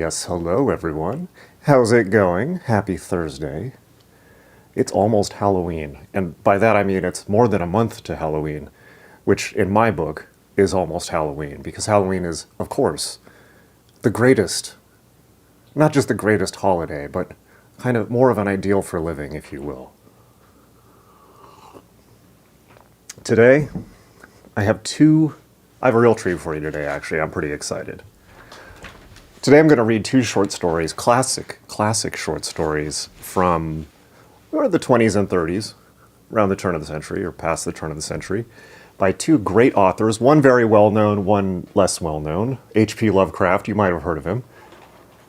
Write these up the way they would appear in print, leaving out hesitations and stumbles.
Yes, hello everyone. How's it going? Happy Thursday. It's almost Halloween, and by that I mean it's more than a month to Halloween, which in my book is almost Halloween, because Halloween is, of course, the greatest, not just the greatest holiday, but kind of more of an ideal for living, if you will. Today, I have a real treat for you today, actually. I'm pretty excited. Today I'm going to read two short stories, classic short stories from the 20s and 30s, around the turn of the century, or past the turn of the century, by two great authors, one very well-known, one less well-known. H.P. Lovecraft, you might have heard of him,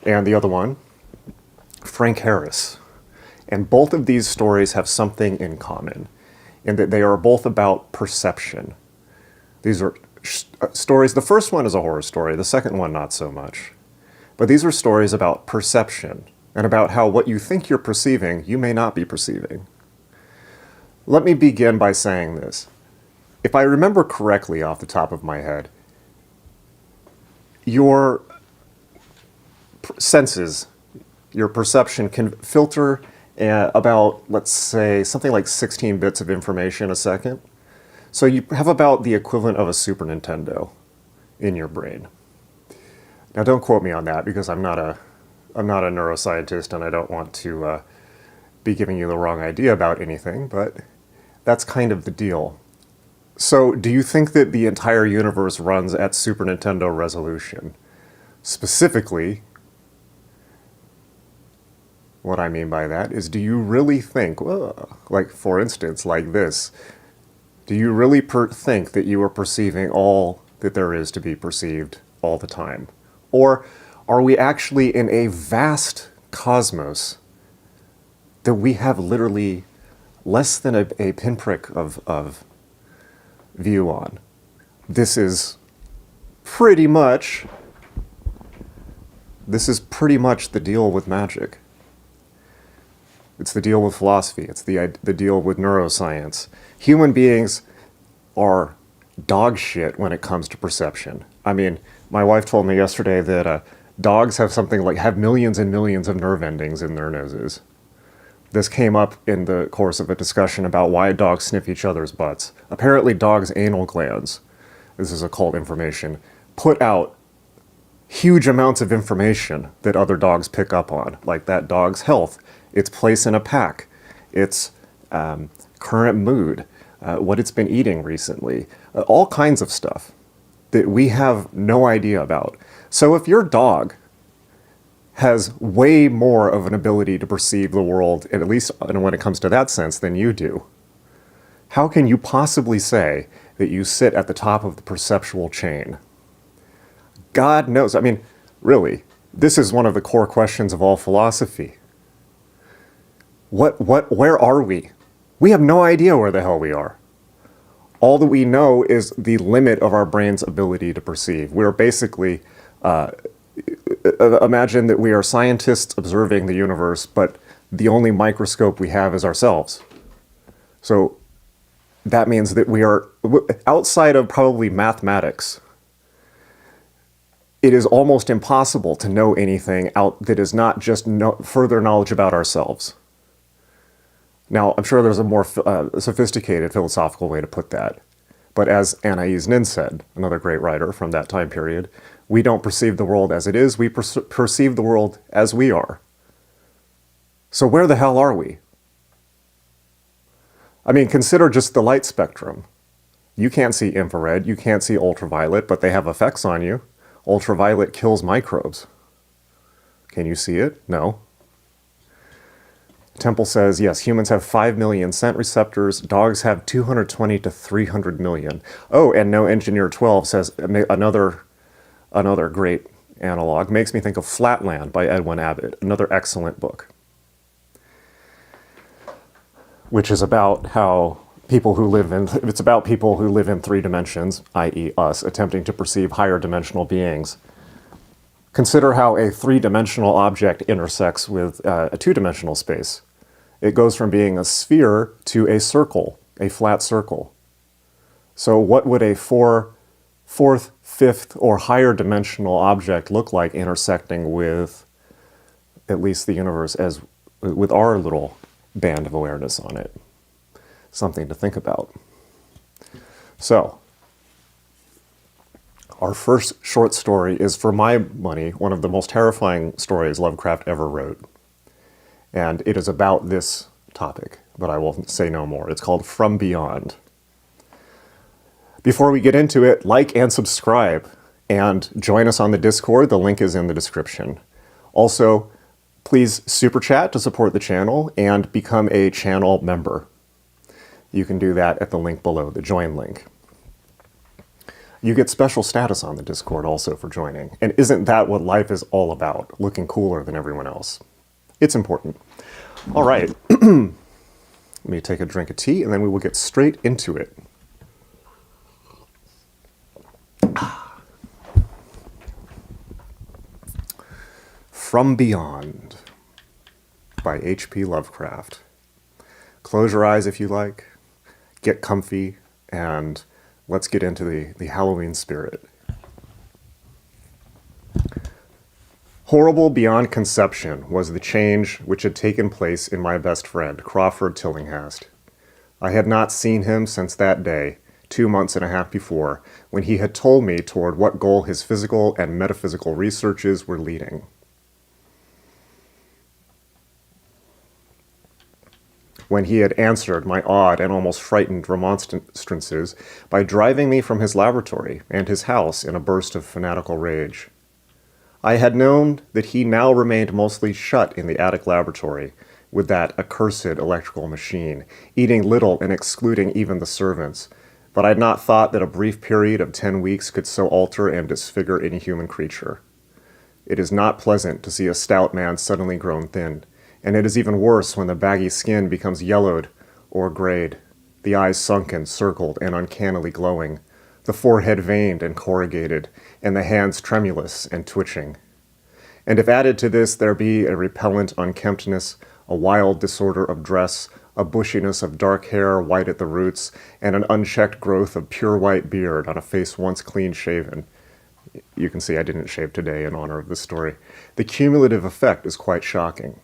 and the other one, Frank Harris. And both of these stories have something in common, in that they are both about perception. These are stories, the first one is a horror story, the second one not so much. But these are stories about perception, and about how what you think you're perceiving, you may not be perceiving. Let me begin by saying this. If I remember correctly off the top of my head, your senses, your perception can filter about, let's say, something like 16 bits of information a second. So you have about the equivalent of a Super Nintendo in your brain. Now, don't quote me on that, because I'm not a neuroscientist, and I don't want to be giving you the wrong idea about anything, but that's kind of the deal. So, do you think that the entire universe runs at Super Nintendo resolution? Specifically, what I mean by that is, do you really think, like for instance, like this, do you really think that you are perceiving all that there is to be perceived all the time? Or are we actually in a vast cosmos that we have literally less than a pinprick of view on? This is pretty much the deal with magic. It's the deal with philosophy. It's the deal with neuroscience. Human beings are dog shit when it comes to perception. I mean, my wife told me yesterday that dogs have millions and millions of nerve endings in their noses. This came up in the course of a discussion about why dogs sniff each other's butts. Apparently dogs' anal glands, this is occult information, put out huge amounts of information that other dogs pick up on, like that dog's health, its place in a pack, its current mood, what it's been eating recently, all kinds of stuff that we have no idea about. So if your dog has way more of an ability to perceive the world, at least when it comes to that sense, than you do, how can you possibly say that you sit at the top of the perceptual chain? God knows. I mean, really, this is one of the core questions of all philosophy. Where are we? We have no idea where the hell we are. All that we know is the limit of our brain's ability to perceive. We're basically, imagine that we are scientists observing the universe, but the only microscope we have is ourselves. So that means that we are, outside of probably mathematics, it is almost impossible to know anything out that is not just further knowledge about ourselves. Now, I'm sure there's a more sophisticated philosophical way to put that. But as Anais Nin said, another great writer from that time period, we don't perceive the world as it is, we perceive the world as we are. So where the hell are we? I mean, consider just the light spectrum. You can't see infrared, you can't see ultraviolet, but they have effects on you. Ultraviolet kills microbes. Can you see it? No. Temple says, yes, humans have 5 million scent receptors, dogs have 220 to 300 million. Oh, and No Engineer 12 says, another great analog, makes me think of Flatland by Edwin Abbott, another excellent book, which is about how it's about people who live in 3 dimensions, i.e. us, attempting to perceive higher dimensional beings. Consider how a 3-dimensional object intersects with a 2-dimensional space. It goes from being a sphere to a circle, a flat circle. So what would a fourth fifth or higher dimensional object look like intersecting with at least the universe as with our little band of awareness on it? Something to think about. So, our first short story is, for my money, one of the most terrifying stories Lovecraft ever wrote. And it is about this topic, but I will say no more. It's called From Beyond. Before we get into it, like and subscribe, and join us on the Discord. The link is in the description. Also, please super chat to support the channel and become a channel member. You can do that at the link below, the join link. You get special status on the Discord also for joining. And isn't that what life is all about? Looking cooler than everyone else. It's important. All right. Let me take a drink of tea and then we will get straight into it. From Beyond by H.P. Lovecraft. Close your eyes if you like, get comfy, and let's get into the Halloween spirit. Horrible beyond conception was the change which had taken place in my best friend, Crawford Tillinghast. I had not seen him since that day, 2 months and a half before, when he had told me toward what goal his physical and metaphysical researches were leading. When he had answered my odd and almost frightened remonstrances by driving me from his laboratory and his house in a burst of fanatical rage. I had known that he now remained mostly shut in the attic laboratory with that accursed electrical machine, eating little and excluding even the servants, but I had not thought that a brief period of 10 weeks could so alter and disfigure any human creature. It is not pleasant to see a stout man suddenly grown thin, and it is even worse when the baggy skin becomes yellowed or grayed, the eyes sunken, circled, and uncannily glowing, the forehead veined and corrugated, and the hands tremulous and twitching. And if added to this there be a repellent unkemptness, a wild disorder of dress, a bushiness of dark hair white at the roots, and an unchecked growth of pure white beard on a face once clean-shaven. You can see I didn't shave today in honor of this story. The cumulative effect is quite shocking.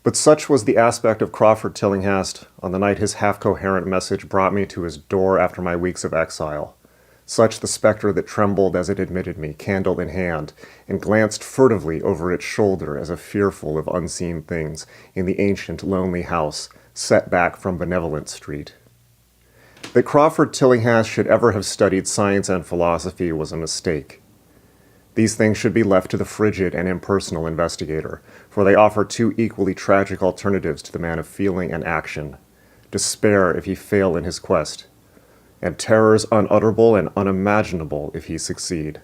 But such was the aspect of Crawford Tillinghast on the night his half-coherent message brought me to his door after my weeks of exile. Such the specter that trembled as it admitted me, candle in hand, and glanced furtively over its shoulder as if fearful of unseen things in the ancient, lonely house set back from Benevolent Street. That Crawford Tillinghast should ever have studied science and philosophy was a mistake. These things should be left to the frigid and impersonal investigator, for they offer two equally tragic alternatives to the man of feeling and action: despair if he fail in his quest, and terrors unutterable and unimaginable if he succeed.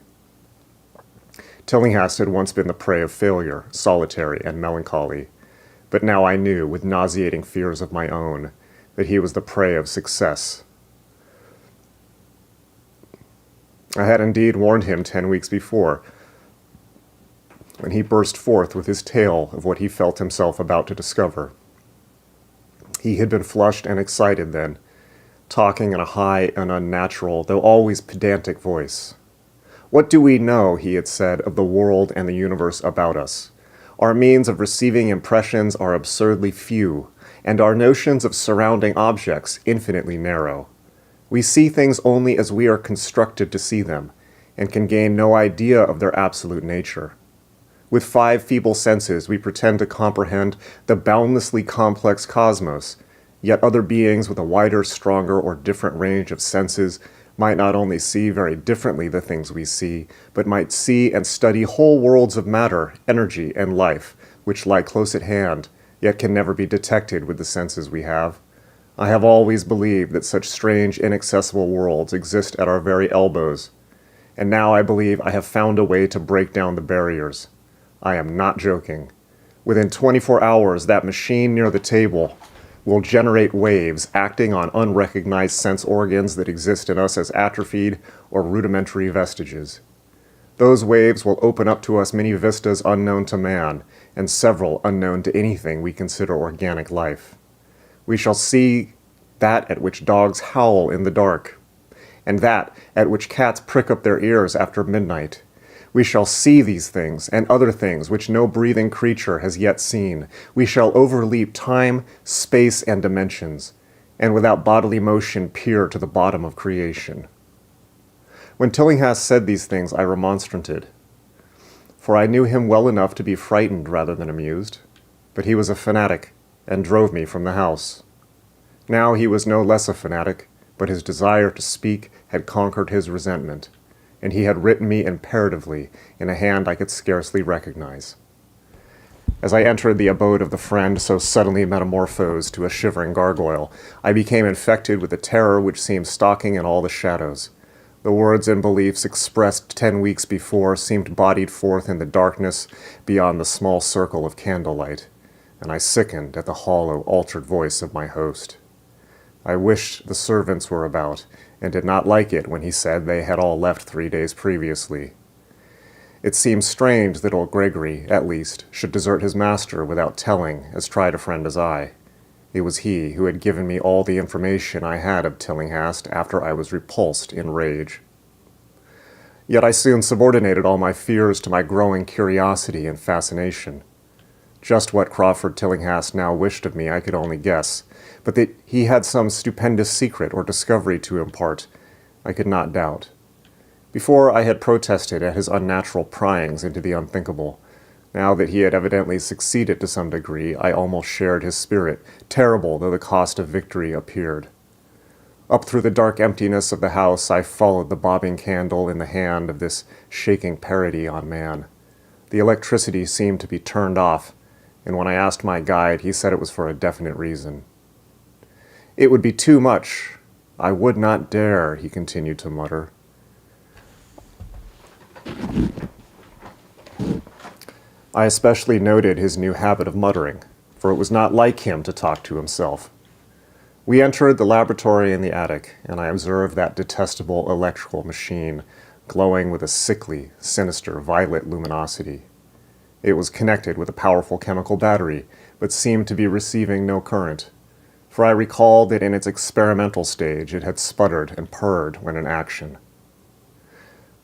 Tillinghast had once been the prey of failure, solitary and melancholy, but now I knew, with nauseating fears of my own, that he was the prey of success. I had indeed warned him 10 weeks before, when he burst forth with his tale of what he felt himself about to discover. He had been flushed and excited then, talking in a high and unnatural, though always pedantic voice. What do we know, he had said, of the world and the universe about us? Our means of receiving impressions are absurdly few, and our notions of surrounding objects infinitely narrow. We see things only as we are constructed to see them, and can gain no idea of their absolute nature. With 5 feeble senses, we pretend to comprehend the boundlessly complex cosmos, yet other beings with a wider, stronger, or different range of senses might not only see very differently the things we see, but might see and study whole worlds of matter, energy, and life, which lie close at hand, yet can never be detected with the senses we have. I have always believed that such strange, inaccessible worlds exist at our very elbows, and now I believe I have found a way to break down the barriers. I am not joking. Within 24 hours, that machine near the table will generate waves acting on unrecognized sense organs that exist in us as atrophied or rudimentary vestiges. Those waves will open up to us many vistas unknown to man, and several unknown to anything we consider organic life. We shall see that at which dogs howl in the dark, and that at which cats prick up their ears after midnight. We shall see these things, and other things which no breathing creature has yet seen. We shall overleap time, space, and dimensions, and without bodily motion peer to the bottom of creation. When Tillinghast said these things, I remonstrated, for I knew him well enough to be frightened rather than amused, but he was a fanatic, and drove me from the house. Now he was no less a fanatic, but his desire to speak had conquered his resentment, and he had written me imperatively in a hand I could scarcely recognize. As I entered the abode of the friend so suddenly metamorphosed to a shivering gargoyle, I became infected with a terror which seemed stalking in all the shadows. The words and beliefs expressed 10 weeks before seemed bodied forth in the darkness beyond the small circle of candlelight, and I sickened at the hollow, altered voice of my host. I wished the servants were about, and did not like it when he said they had all left 3 days previously. It seemed strange that old Gregory, at least, should desert his master without telling as tried a friend as I. It was he who had given me all the information I had of Tillinghast after I was repulsed in rage. Yet I soon subordinated all my fears to my growing curiosity and fascination. Just what Crawford Tillinghast now wished of me I could only guess, but that he had some stupendous secret or discovery to impart, I could not doubt. Before I had protested at his unnatural pryings into the unthinkable. Now that he had evidently succeeded to some degree, I almost shared his spirit, terrible though the cost of victory appeared. Up through the dark emptiness of the house I followed the bobbing candle in the hand of this shaking parody on man. The electricity seemed to be turned off, and when I asked my guide, he said it was for a definite reason. It would be too much. I would not dare, he continued to mutter. I especially noted his new habit of muttering, for it was not like him to talk to himself. We entered the laboratory in the attic, and I observed that detestable electrical machine glowing with a sickly, sinister, violet luminosity. It was connected with a powerful chemical battery, but seemed to be receiving no current, for I recalled that in its experimental stage it had sputtered and purred when in action.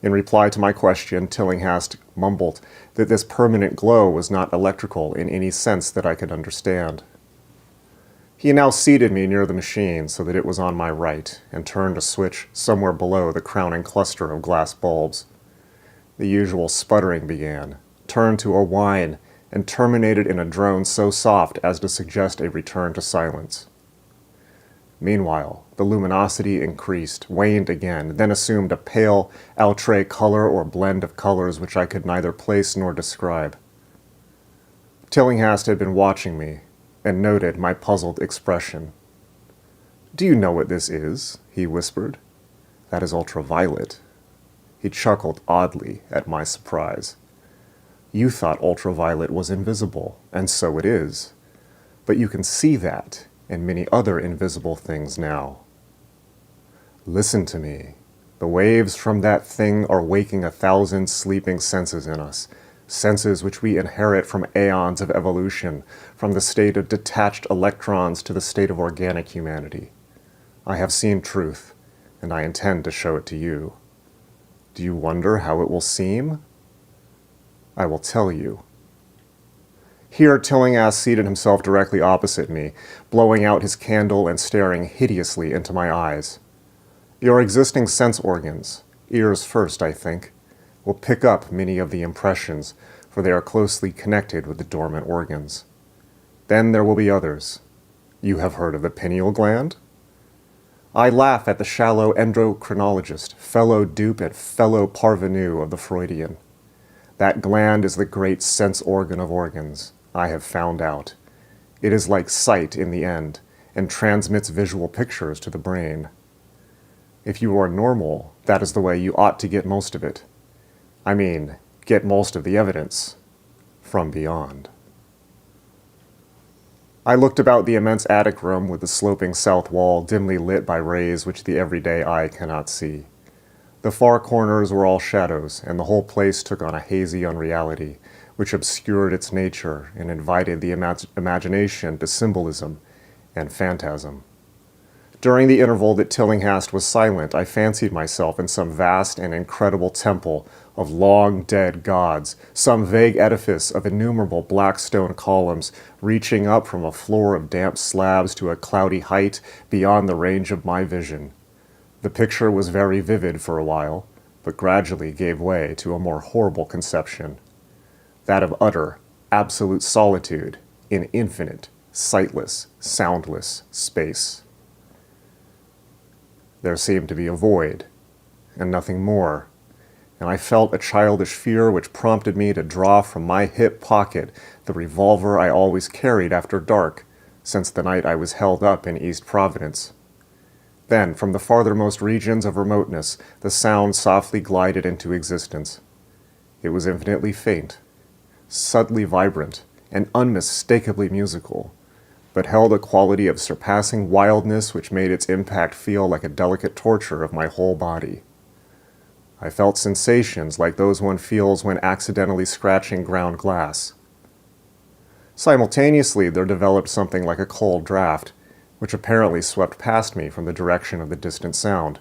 In reply to my question, Tillinghast mumbled that this permanent glow was not electrical in any sense that I could understand. He now seated me near the machine so that it was on my right, and turned a switch somewhere below the crowning cluster of glass bulbs. The usual sputtering began, turned to a whine, and terminated in a drone so soft as to suggest a return to silence. Meanwhile, the luminosity increased, waned again, then assumed a pale, outre color or blend of colors which I could neither place nor describe. Tillinghast had been watching me, and noted my puzzled expression. "Do you know what this is?" he whispered. "That is ultraviolet." He chuckled oddly at my surprise. "You thought ultraviolet was invisible, and so it is. But you can see that, and many other invisible things now. Listen to me. The waves from that thing are waking 1,000 sleeping senses in us, senses which we inherit from aeons of evolution, from the state of detached electrons to the state of organic humanity. I have seen truth, and I intend to show it to you. Do you wonder how it will seem? I will tell you." Here Tillinghast seated himself directly opposite me, blowing out his candle and staring hideously into my eyes. "Your existing sense organs, ears first, I think, will pick up many of the impressions, for they are closely connected with the dormant organs. Then there will be others. You have heard of the pineal gland? I laugh at the shallow endocrinologist, fellow dupe and fellow parvenu of the Freudian. That gland is the great sense organ of organs, I have found out. It is like sight in the end, and transmits visual pictures to the brain. If you are normal, that is the way you ought to get most of it. I mean, get most of the evidence from beyond." I looked about the immense attic room with the sloping south wall dimly lit by rays which the everyday eye cannot see. The far corners were all shadows, and the whole place took on a hazy unreality, which obscured its nature and invited the imagination to symbolism and phantasm. During the interval that Tillinghast was silent, I fancied myself in some vast and incredible temple of long-dead gods, some vague edifice of innumerable black stone columns reaching up from a floor of damp slabs to a cloudy height beyond the range of my vision. The picture was very vivid for a while, but gradually gave way to a more horrible conception, that of utter, absolute solitude in infinite, sightless, soundless space. There seemed to be a void, and nothing more, and I felt a childish fear which prompted me to draw from my hip pocket the revolver I always carried after dark, since the night I was held up in East Providence. Then, from the farthermost regions of remoteness, the sound softly glided into existence. It was infinitely faint, subtly vibrant, and unmistakably musical, but held a quality of surpassing wildness which made its impact feel like a delicate torture of my whole body. I felt sensations like those one feels when accidentally scratching ground glass. Simultaneously, there developed something like a cold draft, which apparently swept past me from the direction of the distant sound.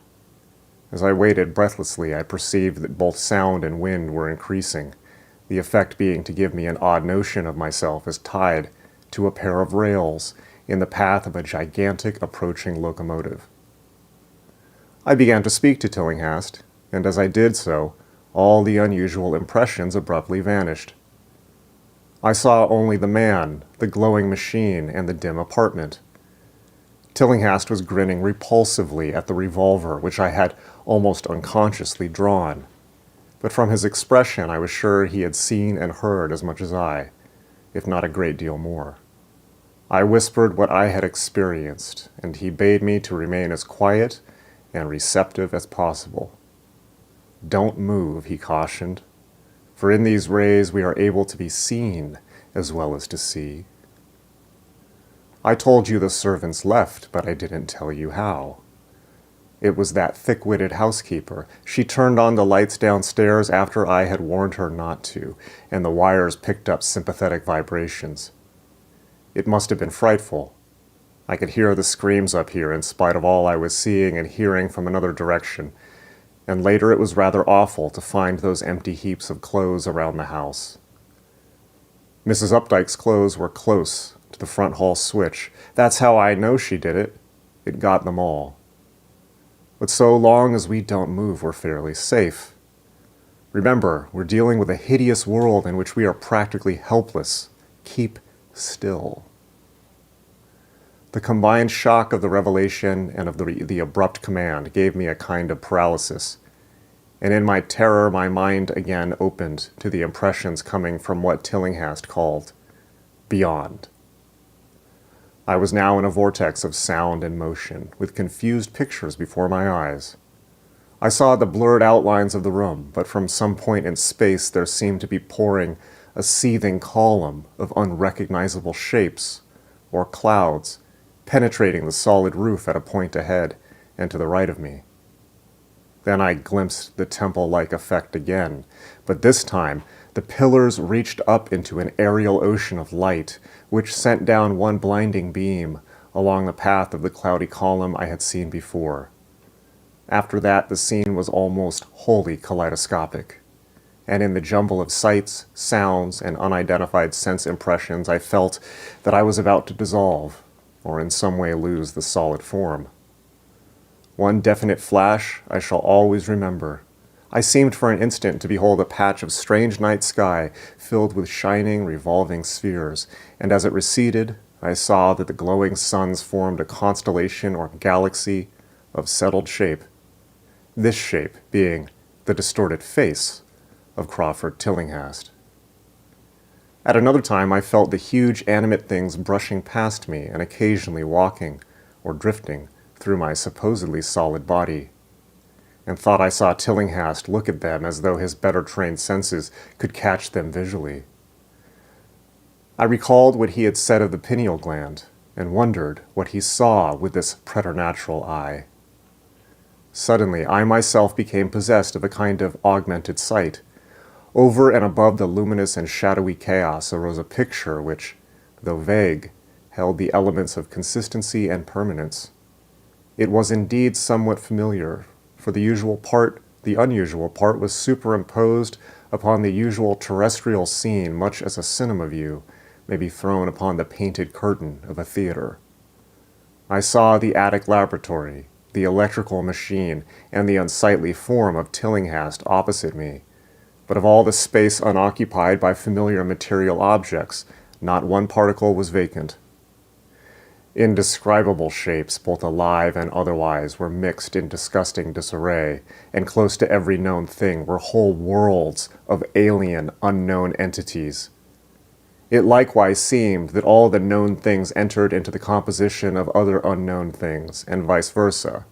As I waited breathlessly, I perceived that both sound and wind were increasing, the effect being to give me an odd notion of myself as tied to a pair of rails in the path of a gigantic approaching locomotive. I began to speak to Tillinghast, and as I did so, all the unusual impressions abruptly vanished. I saw only the man, the glowing machine, and the dim apartment. Tillinghast was grinning repulsively at the revolver which I had almost unconsciously drawn, but from his expression I was sure he had seen and heard as much as I, if not a great deal more. I whispered what I had experienced, and he bade me to remain as quiet and receptive as possible. "Don't move," he cautioned, "for in these rays we are able to be seen as well as to see." I told you the servants left, but I didn't tell you how. It was that thick-witted housekeeper. She turned on the lights downstairs after I had warned her not to, and the wires picked up sympathetic vibrations. It must have been frightful. I could hear the screams up here in spite of all I was seeing and hearing from another direction, and later it was rather awful to find those empty heaps of clothes around the house. Mrs. Updike's clothes were close to the front hall switch. That's how I know she did it. It got them all. But so long as we don't move, we're fairly safe. Remember, we're dealing with a hideous world in which we are practically helpless. Keep still. The combined shock of the revelation and of the abrupt command gave me a kind of paralysis, and in my terror my mind again opened to the impressions coming from what Tillinghast called beyond. I was now in a vortex of sound and motion, with confused pictures before my eyes. I saw the blurred outlines of the room, but from some point in space there seemed to be pouring a seething column of unrecognizable shapes, or clouds, penetrating the solid roof at a point ahead and to the right of me. Then I glimpsed the temple-like effect again, but this time the pillars reached up into an aerial ocean of light, which sent down one blinding beam along the path of the cloudy column I had seen before. After that, the scene was almost wholly kaleidoscopic, and in the jumble of sights, sounds, and unidentified sense impressions, I felt that I was about to dissolve, or in some way lose the solid form. One definite flash I shall always remember. I seemed for an instant to behold a patch of strange night sky filled with shining, revolving spheres, and as it receded, I saw that the glowing suns formed a constellation or galaxy of settled shape, this shape being the distorted face of Crawford Tillinghast. At another time, I felt the huge animate things brushing past me and occasionally walking or drifting through my supposedly solid body, and thought I saw Tillinghast look at them as though his better-trained senses could catch them visually. I recalled what he had said of the pineal gland, and wondered what he saw with this preternatural eye. Suddenly, I myself became possessed of a kind of augmented sight. Over and above the luminous and shadowy chaos arose a picture which, though vague, held the elements of consistency and permanence. It was indeed somewhat familiar, for the unusual part was superimposed upon the usual terrestrial scene, much as a cinema view may be thrown upon the painted curtain of a theater. I saw the attic laboratory, the electrical machine, and the unsightly form of Tillinghast opposite me, but of all the space unoccupied by familiar material objects, not one particle was vacant. Indescribable shapes, both alive and otherwise, were mixed in disgusting disarray, and close to every known thing were whole worlds of alien, unknown entities. It likewise seemed that all the known things entered into the composition of other unknown things, and vice versa.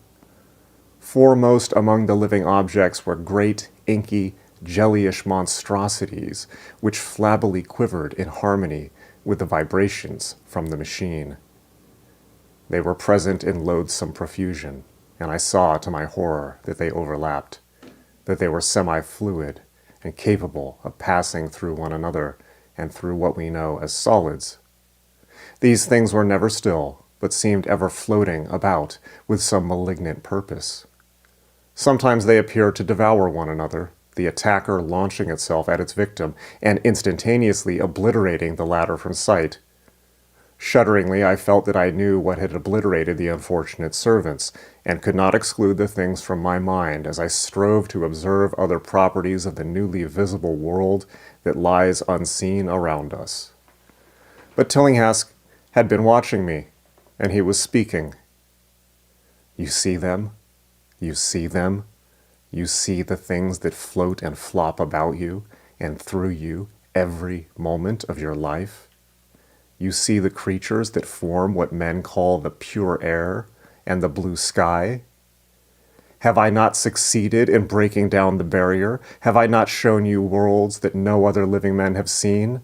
Foremost among the living objects were great, inky, jellyish monstrosities, which flabbily quivered in harmony with the vibrations from the machine. They were present in loathsome profusion, and I saw to my horror that they overlapped, that they were semi-fluid and capable of passing through one another and through what we know as solids. These things were never still, but seemed ever floating about with some malignant purpose. Sometimes they appeared to devour one another, the attacker launching itself at its victim and instantaneously obliterating the latter from sight. Shudderingly, I felt that I knew what had obliterated the unfortunate servants, and could not exclude the things from my mind as I strove to observe other properties of the newly visible world that lies unseen around us. But Tillinghast had been watching me, and he was speaking. "You see them? You see them? You see the things that float and flop about you and through you every moment of your life? You see the creatures that form what men call the pure air and the blue sky? Have I not succeeded in breaking down the barrier? Have I not shown you worlds that no other living men have seen?"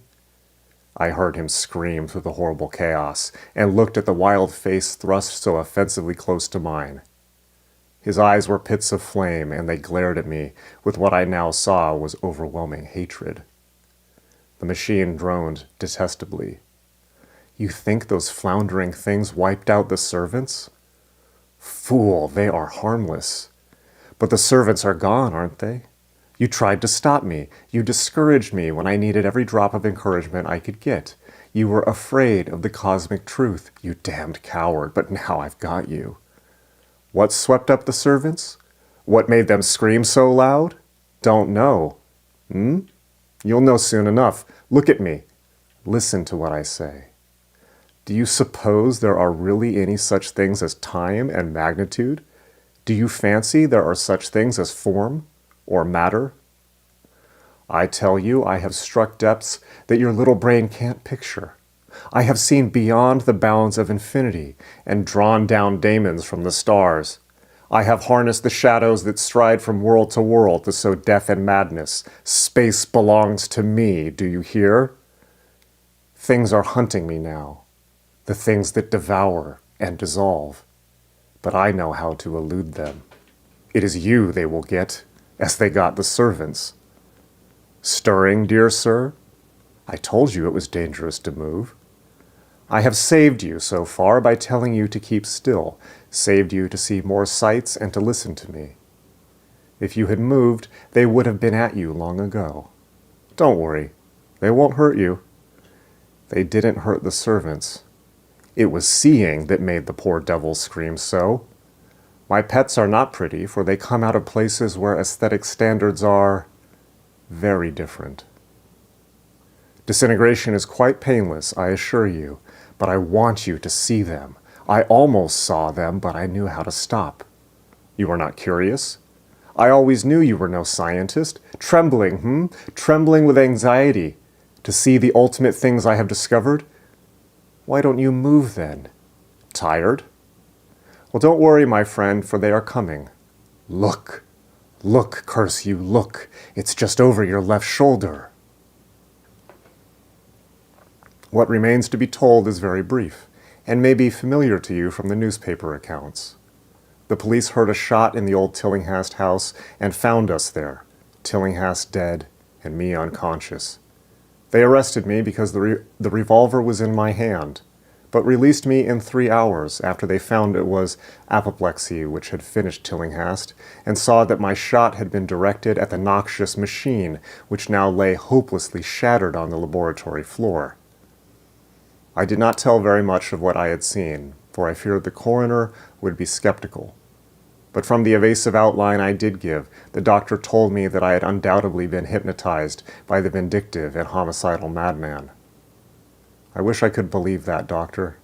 I heard him scream through the horrible chaos, and looked at the wild face thrust so offensively close to mine. His eyes were pits of flame, and they glared at me with what I now saw was overwhelming hatred. The machine droned detestably. "You think those floundering things wiped out the servants? Fool, they are harmless. But the servants are gone, aren't they? You tried to stop me. You discouraged me when I needed every drop of encouragement I could get. You were afraid of the cosmic truth, you damned coward, but now I've got you. What swept up the servants? What made them scream so loud? Don't know. You'll know soon enough. Look at me. Listen to what I say. Do you suppose there are really any such things as time and magnitude? Do you fancy there are such things as form or matter? I tell you, I have struck depths that your little brain can't picture. I have seen beyond the bounds of infinity and drawn down daemons from the stars. I have harnessed the shadows that stride from world to world to sow death and madness. Space belongs to me, do you hear? Things are hunting me now, the things that devour and dissolve. But I know how to elude them. It is you they will get, as they got the servants. Stirring, dear sir? I told you it was dangerous to move. I have saved you so far by telling you to keep still, saved you to see more sights and to listen to me. If you had moved, they would have been at you long ago. Don't worry, they won't hurt you. They didn't hurt the servants. It was seeing that made the poor devils scream so. My pets are not pretty, for they come out of places where aesthetic standards are very different. Disintegration is quite painless, I assure you, but I want you to see them. I almost saw them, but I knew how to stop. You are not curious? I always knew you were no scientist. Trembling, Trembling with anxiety to see the ultimate things I have discovered? Why don't you move then? Tired? Well, don't worry, my friend, for they are coming. Look, look, curse you, look. It's just over your left shoulder. What remains to be told is very brief, and may be familiar to you from the newspaper accounts. The police heard a shot in the old Tillinghast house and found us there, Tillinghast dead and me unconscious. They arrested me because the revolver was in my hand, but released me in 3 hours after they found it was apoplexy which had finished Tillinghast, and saw that my shot had been directed at the noxious machine which now lay hopelessly shattered on the laboratory floor. I did not tell very much of what I had seen, for I feared the coroner would be skeptical. But from the evasive outline I did give, the doctor told me that I had undoubtedly been hypnotized by the vindictive and homicidal madman. I wish I could believe that, Doctor.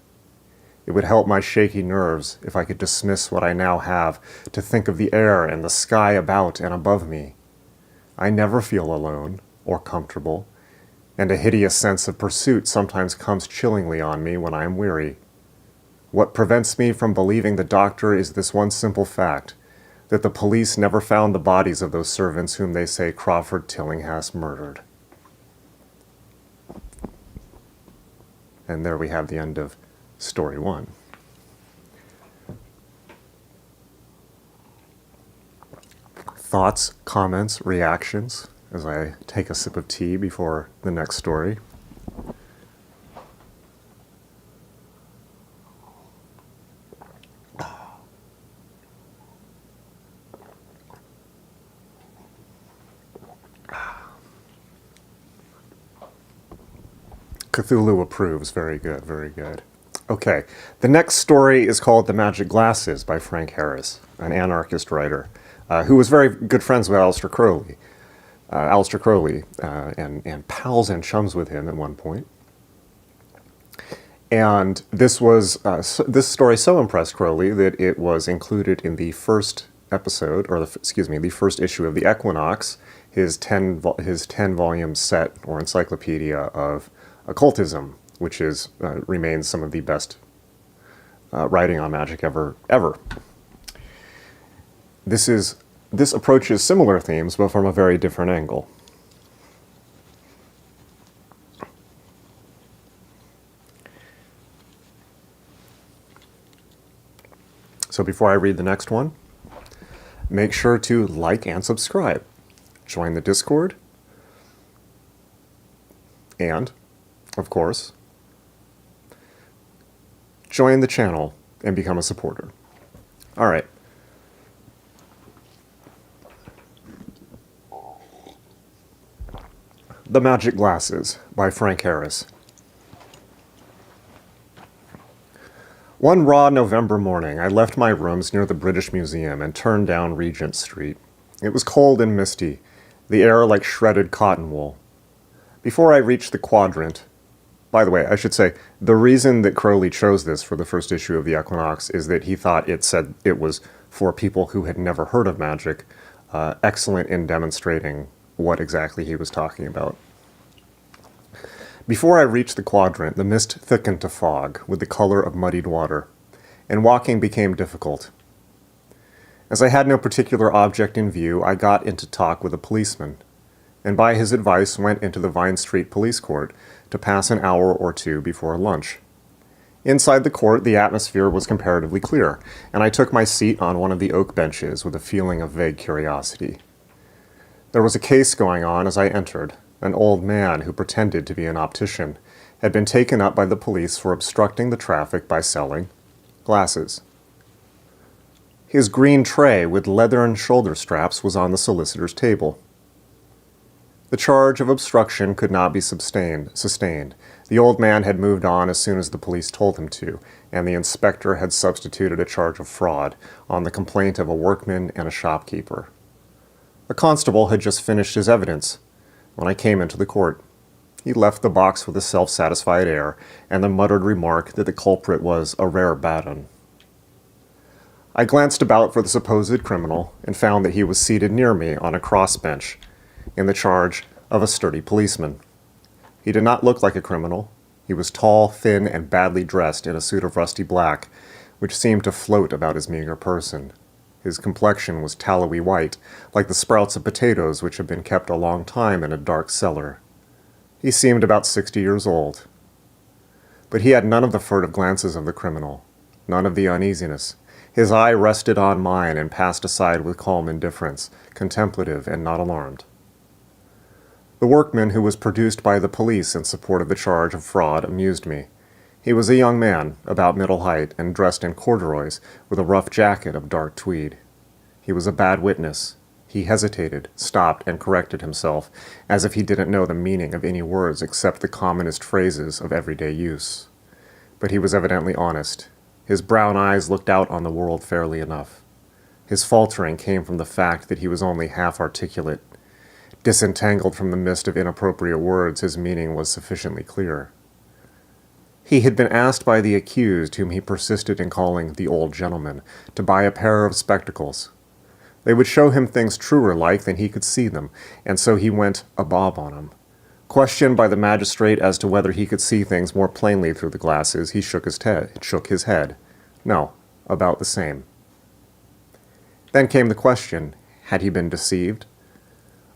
It would help my shaky nerves if I could dismiss what I now have to think of the air and the sky about and above me. I never feel alone or comfortable, and a hideous sense of pursuit sometimes comes chillingly on me when I am weary. What prevents me from believing the doctor is this one simple fact, that the police never found the bodies of those servants whom they say Crawford Tillinghast murdered. And there we have the end of story 1. Thoughts, comments, reactions as I take a sip of tea before the next story. Cthulhu approves. Very good, very good. Okay, the next story is called The Magic Glasses by Frank Harris, an anarchist writer, who was very good friends with Aleister Crowley. And pals and chums with him at one point. And this story so impressed Crowley that it was included in the first episode, or the first issue of the Equinox, his 10-volume set or encyclopedia of occultism, which remains some of the best writing on magic ever. This approaches similar themes, but from a very different angle. So before I read the next one, make sure to like and subscribe. Join the Discord. And, of course, join the channel and become a supporter. All right. The Magic Glasses by Frank Harris. One raw November morning, I left my rooms near the British Museum and turned down Regent Street. It was cold and misty, the air like shredded cotton wool. Before I reached the quadrant, by the way, I should say, the reason that Crowley chose this for the first issue of the Equinox is that he thought it said it was for people who had never heard of magic, excellent in demonstrating what exactly he was talking about. Before I reached the quadrant, the mist thickened to fog with the color of muddied water, and walking became difficult. As I had no particular object in view, I got into talk with a policeman, and by his advice went into the Vine Street Police Court to pass an hour or two before lunch. Inside the court, the atmosphere was comparatively clear, and I took my seat on one of the oak benches with a feeling of vague curiosity. There was a case going on as I entered. An old man who pretended to be an optician had been taken up by the police for obstructing the traffic by selling glasses. His green tray with leathern shoulder straps was on the solicitor's table. The charge of obstruction could not be sustained. The old man had moved on as soon as the police told him to, and the inspector had substituted a charge of fraud on the complaint of a workman and a shopkeeper. A constable had just finished his evidence when I came into the court. He left the box with a self-satisfied air and the muttered remark that the culprit was a rare bad 'un. I glanced about for the supposed criminal and found that he was seated near me on a crossbench in the charge of a sturdy policeman. He did not look like a criminal. He was tall, thin, and badly dressed in a suit of rusty black, which seemed to float about his meager person. His complexion was tallowy white, like the sprouts of potatoes which had been kept a long time in a dark cellar. He seemed about 60 years old. But he had none of the furtive glances of the criminal, none of the uneasiness. His eye rested on mine and passed aside with calm indifference, contemplative and not alarmed. The workman who was produced by the police in support of the charge of fraud amused me. He was a young man, about middle height, and dressed in corduroys, with a rough jacket of dark tweed. He was a bad witness. He hesitated, stopped, and corrected himself, as if he didn't know the meaning of any words except the commonest phrases of everyday use. But he was evidently honest. His brown eyes looked out on the world fairly enough. His faltering came from the fact that he was only half articulate. Disentangled from the mist of inappropriate words, his meaning was sufficiently clear. He had been asked by the accused, whom he persisted in calling the old gentleman, to buy a pair of spectacles. They would show him things truer like than he could see them, and so he went a bob on 'em. Questioned by the magistrate as to whether he could see things more plainly through the glasses, he shook his head. No, about the same. Then came the question, had he been deceived?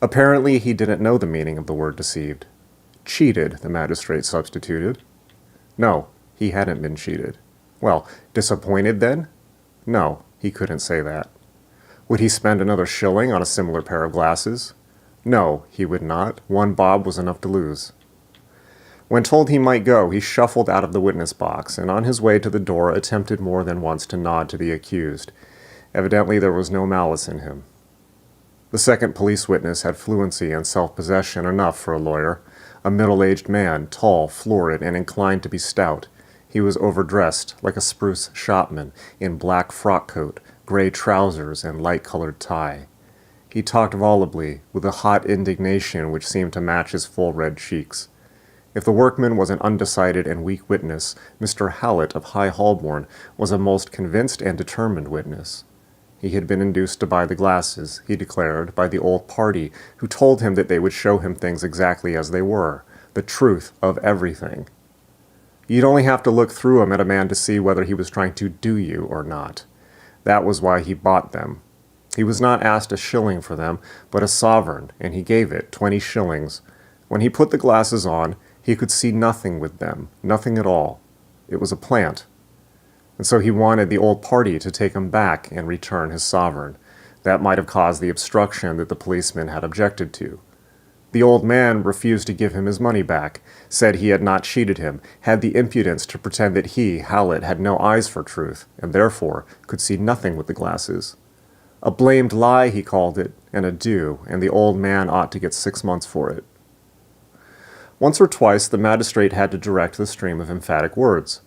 Apparently he didn't know the meaning of the word deceived. Cheated, the magistrate substituted. No, he hadn't been cheated. Well, disappointed then? No, he couldn't say that. Would he spend another shilling on a similar pair of glasses? No, he would not. 1 bob was enough to lose. When told he might go, he shuffled out of the witness box, and on his way to the door attempted more than once to nod to the accused. Evidently there was no malice in him. The second police witness had fluency and self-possession enough for a lawyer. A middle-aged man, tall, florid, and inclined to be stout. He was overdressed, like a spruce shopman, in black frock coat, gray trousers, and light-colored tie. He talked volubly, with a hot indignation which seemed to match his full red cheeks. If the workman was an undecided and weak witness, Mr. Hallett of High Holborn was a most convinced and determined witness. He had been induced to buy the glasses, he declared, by the old party, who told him that they would show him things exactly as they were, the truth of everything. You'd only have to look through 'em at a man to see whether he was trying to do you or not. That was why he bought them. He was not asked a shilling for them, but a sovereign, and he gave it, 20 shillings. When he put the glasses on, he could see nothing with them, nothing at all. It was a plant. And so he wanted the old party to take him back and return his sovereign. That might have caused the obstruction that the policeman had objected to. The old man refused to give him his money back, said he had not cheated him, had the impudence to pretend that he, Hallett, had no eyes for truth, and therefore could see nothing with the glasses. A blamed lie, he called it, and a do, and the old man ought to get 6 months for it. Once or twice the magistrate had to direct the stream of emphatic words.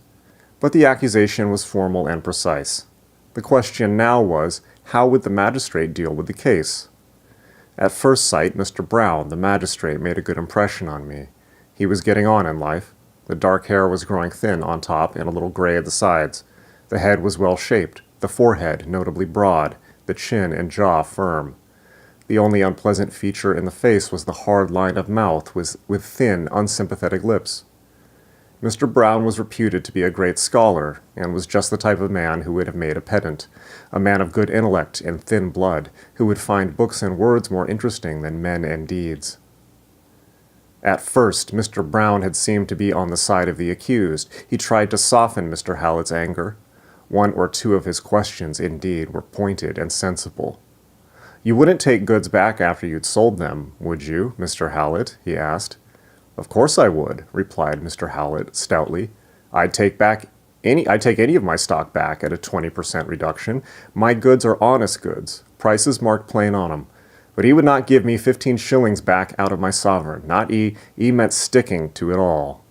But the accusation was formal and precise. The question now was, how would the magistrate deal with the case? At first sight, Mr. Brown, the magistrate, made a good impression on me. He was getting on in life. The dark hair was growing thin on top and a little gray at the sides. The head was well shaped, the forehead notably broad, the chin and jaw firm. The only unpleasant feature in the face was the hard line of mouth with thin, unsympathetic lips. Mr. Brown was reputed to be a great scholar, and was just the type of man who would have made a pedant, a man of good intellect and thin blood, who would find books and words more interesting than men and deeds. At first, Mr. Brown had seemed to be on the side of the accused. He tried to soften Mr. Hallett's anger. 1 or 2 of his questions, indeed, were pointed and sensible. "You wouldn't take goods back after you'd sold them, would you, Mr. Hallett?" he asked. "Of course I would," replied Mr. Hallett stoutly. I'd take any of my stock back at a 20% reduction. My goods are honest goods, prices marked plain on 'em. But he would not give me 15 shillings back out of my sovereign. Not he meant sticking to it all.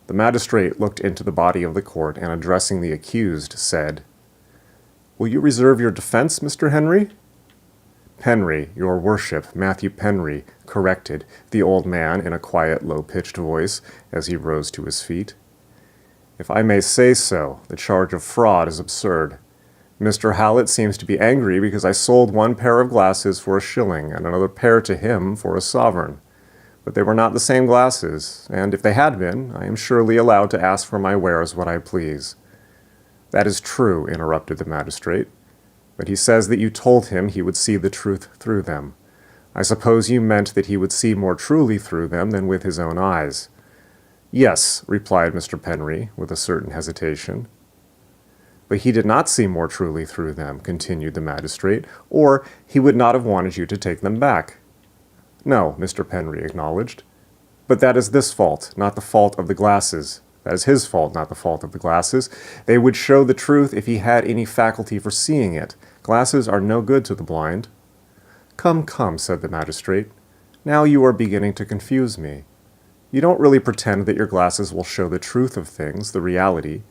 The magistrate looked into the body of the court and, addressing the accused, said, "Will you reserve your defense, Mr. Henry?" "Penry, your worship, Matthew Penry," corrected the old man in a quiet, low-pitched voice as he rose to his feet. "If I may say so, the charge of fraud is absurd. Mr. Hallett seems to be angry because I sold 1 pair of glasses for a shilling and another pair to him for a sovereign. But they were not the same glasses, and if they had been, I am surely allowed to ask for my wares what I please." "That is true," interrupted the magistrate. "But he says that you told him he would see the truth through them. I suppose you meant that he would see more truly through them than with his own eyes." "Yes," replied Mr. Penry, with a certain hesitation. "But he did not see more truly through them," continued the magistrate, "or he would not have wanted you to take them back." "No," Mr. Penry acknowledged. "But that is this fault, not the fault of the glasses. That is his fault, not the fault of the glasses. They would show the truth if he had any faculty for seeing it. Glasses are no good to the blind. Come, come, said the magistrate. Now you are beginning to confuse me. You don't really pretend that your glasses will show the truth of things, the reality.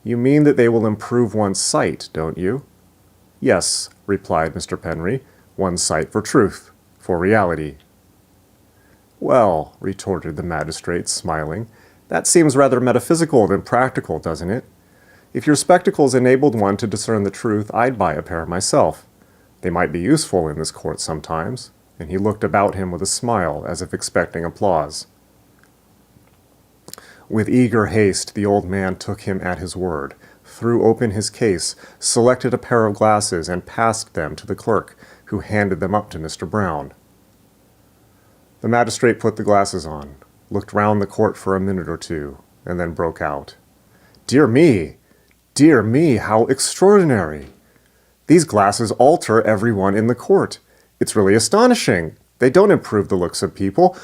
You mean that they will improve one's sight, don't you? Yes, replied Mr. Penry, one's sight for truth, for reality. Well, retorted the magistrate, smiling, that seems rather metaphysical than practical, doesn't it? If your spectacles enabled one to discern the truth, I'd buy a pair myself. They might be useful in this court sometimes, and he looked about him with a smile, as if expecting applause. With eager haste, the old man took him at his word, threw open his case, selected a pair of glasses, and passed them to the clerk, who handed them up to Mr. Brown. The magistrate put the glasses on, looked round the court for a minute or two, and then broke out. Dear me! Dear me, how extraordinary! These glasses alter everyone in the court. It's really astonishing. They don't improve the looks of people.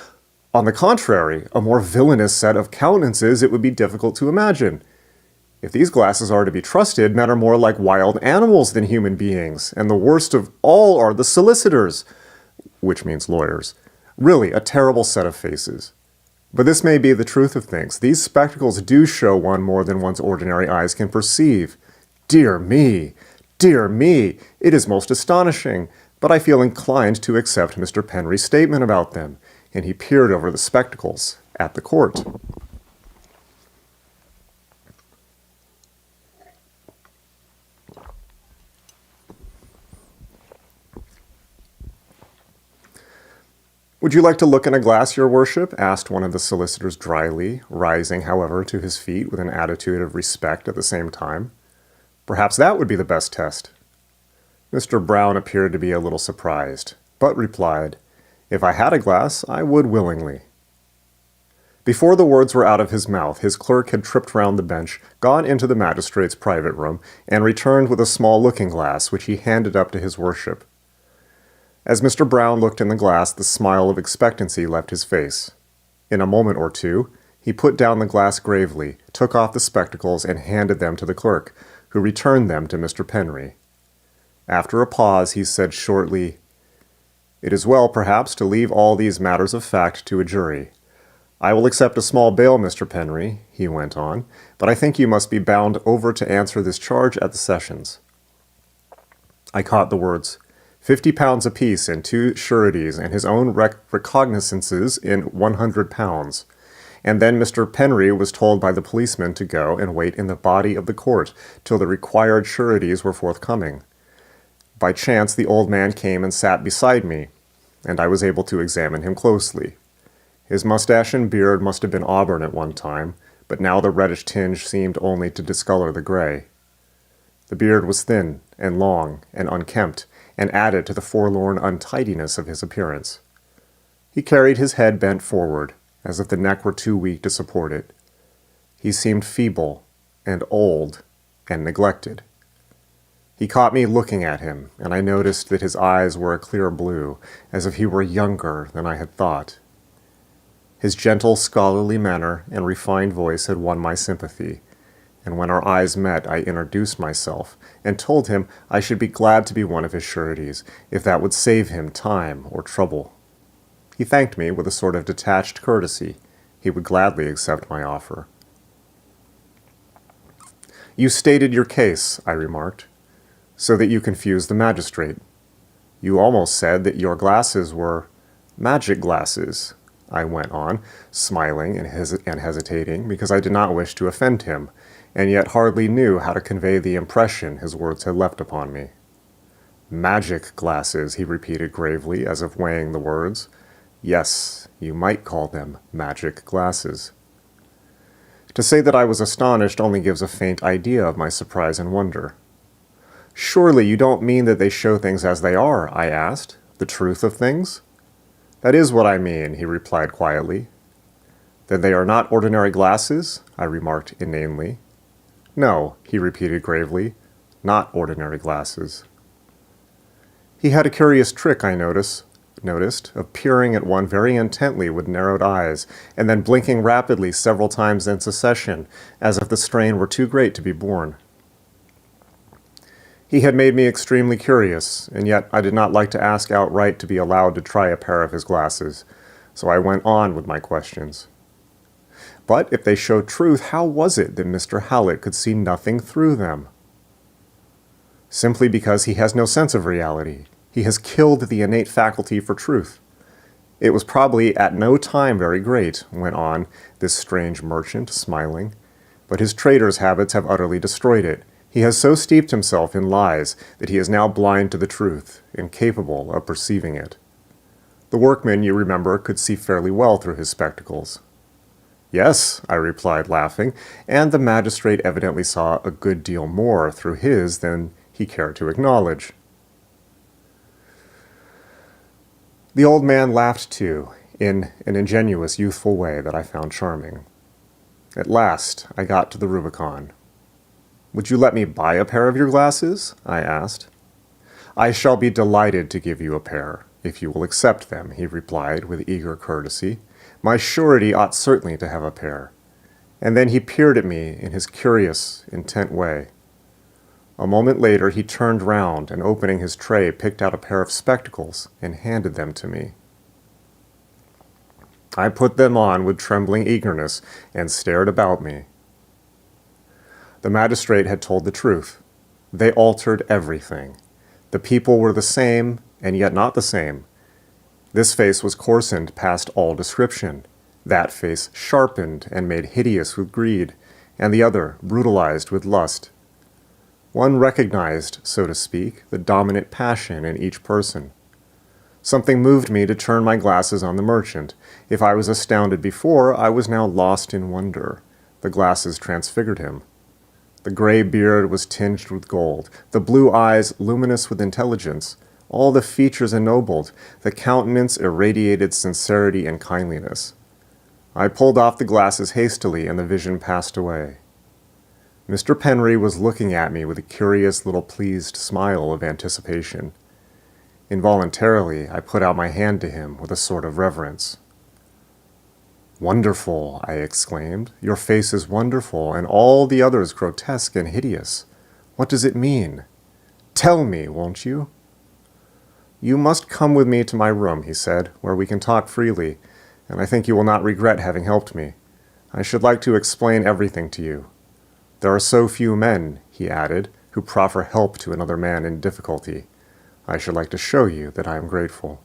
On the contrary, a more villainous set of countenances it would be difficult to imagine. If these glasses are to be trusted, men are more like wild animals than human beings, and the worst of all are the solicitors, which means lawyers. Really, a terrible set of faces. But this may be the truth of things. These spectacles do show one more than one's ordinary eyes can perceive. Dear me! Dear me! It is most astonishing, but I feel inclined to accept Mr. Penry's statement about them, and he peered over the spectacles at the court. Would you like to look in a glass, your worship? Asked one of the solicitors dryly, rising, however, to his feet with an attitude of respect at the same time. Perhaps that would be the best test. Mr. Brown appeared to be a little surprised, but replied, If I had a glass, I would willingly. Before the words were out of his mouth, his clerk had tripped round the bench, gone into the magistrate's private room, and returned with a small looking-glass, which he handed up to his worship. As Mr. Brown looked in the glass, the smile of expectancy left his face. In a moment or two, he put down the glass gravely, took off the spectacles, and handed them to the clerk, who returned them to Mr. Penry. After a pause, he said shortly, It is well, perhaps, to leave all these matters of fact to a jury. I will accept a small bail, Mr. Penry, he went on, but I think you must be bound over to answer this charge at the sessions. I caught the words, £50 apiece and 2 sureties and his own recognizances in £100. And then Mr. Penry was told by the policeman to go and wait in the body of the court till the required sureties were forthcoming. By chance the old man came and sat beside me, and I was able to examine him closely. His mustache and beard must have been auburn at one time, but now the reddish tinge seemed only to discolor the gray. The beard was thin and long and unkempt, and added to the forlorn untidiness of his appearance. He carried his head bent forward, as if the neck were too weak to support it. He seemed feeble and old and neglected. He caught me looking at him, and I noticed that his eyes were a clear blue, as if he were younger than I had thought. His gentle, scholarly manner and refined voice had won my sympathy, and when our eyes met, I introduced myself and told him I should be glad to be one of his sureties, if that would save him time or trouble. He thanked me with a sort of detached courtesy. He would gladly accept my offer. You stated your case, I remarked, so that you confused the magistrate. You almost said that your glasses were magic glasses, I went on, smiling and hesitating, because I did not wish to offend him, and yet hardly knew how to convey the impression his words had left upon me. Magic glasses, he repeated gravely, as if weighing the words. Yes, you might call them magic glasses. To say that I was astonished only gives a faint idea of my surprise and wonder. Surely you don't mean that they show things as they are, I asked, the truth of things? That is what I mean, he replied quietly. Then they are not ordinary glasses? I remarked inanely. No, he repeated gravely, not ordinary glasses. He had a curious trick, I noticed. noticed, of peering at one very intently with narrowed eyes, and then blinking rapidly several times in succession, as if the strain were too great to be borne. He had made me extremely curious, and yet I did not like to ask outright to be allowed to try a pair of his glasses, so I went on with my questions. But if they showed truth, how was it that Mr. Hallett could see nothing through them? Simply because he has no sense of reality. He has killed the innate faculty for truth. It was probably at no time very great, went on this strange merchant, smiling, but his trader's habits have utterly destroyed it. He has so steeped himself in lies that he is now blind to the truth, incapable of perceiving it. The workman, you remember, could see fairly well through his spectacles. Yes, I replied, laughing, and the magistrate evidently saw a good deal more through his than he cared to acknowledge. The old man laughed too, in an ingenuous, youthful way that I found charming. At last, I got to the Rubicon. "Would you let me buy a pair of your glasses?" I asked. "I shall be delighted to give you a pair, if you will accept them," he replied with eager courtesy. "My surety ought certainly to have a pair." And then he peered at me in his curious, intent way. A moment later he turned round and, opening his tray, picked out a pair of spectacles and handed them to me. I put them on with trembling eagerness and stared about me. The magistrate had told the truth. They altered everything. The people were the same, and yet not the same. This face was coarsened past all description, that face sharpened and made hideous with greed, and the other brutalized with lust. One recognized, so to speak, the dominant passion in each person. Something moved me to turn my glasses on the merchant. If I was astounded before, I was now lost in wonder. The glasses transfigured him. The gray beard was tinged with gold, the blue eyes luminous with intelligence, all the features ennobled, the countenance irradiated sincerity and kindliness. I pulled off the glasses hastily, and the vision passed away. Mr. Penry was looking at me with a curious little pleased smile of anticipation. Involuntarily, I put out my hand to him with a sort of reverence. "Wonderful," I exclaimed. "Your face is wonderful, and all the others grotesque and hideous. What does it mean? Tell me, won't you?" "You must come with me to my room," he said, "where we can talk freely, and I think you will not regret having helped me. I should like to explain everything to you. There are so few men," he added, "who proffer help to another man in difficulty. I should like to show you that I am grateful."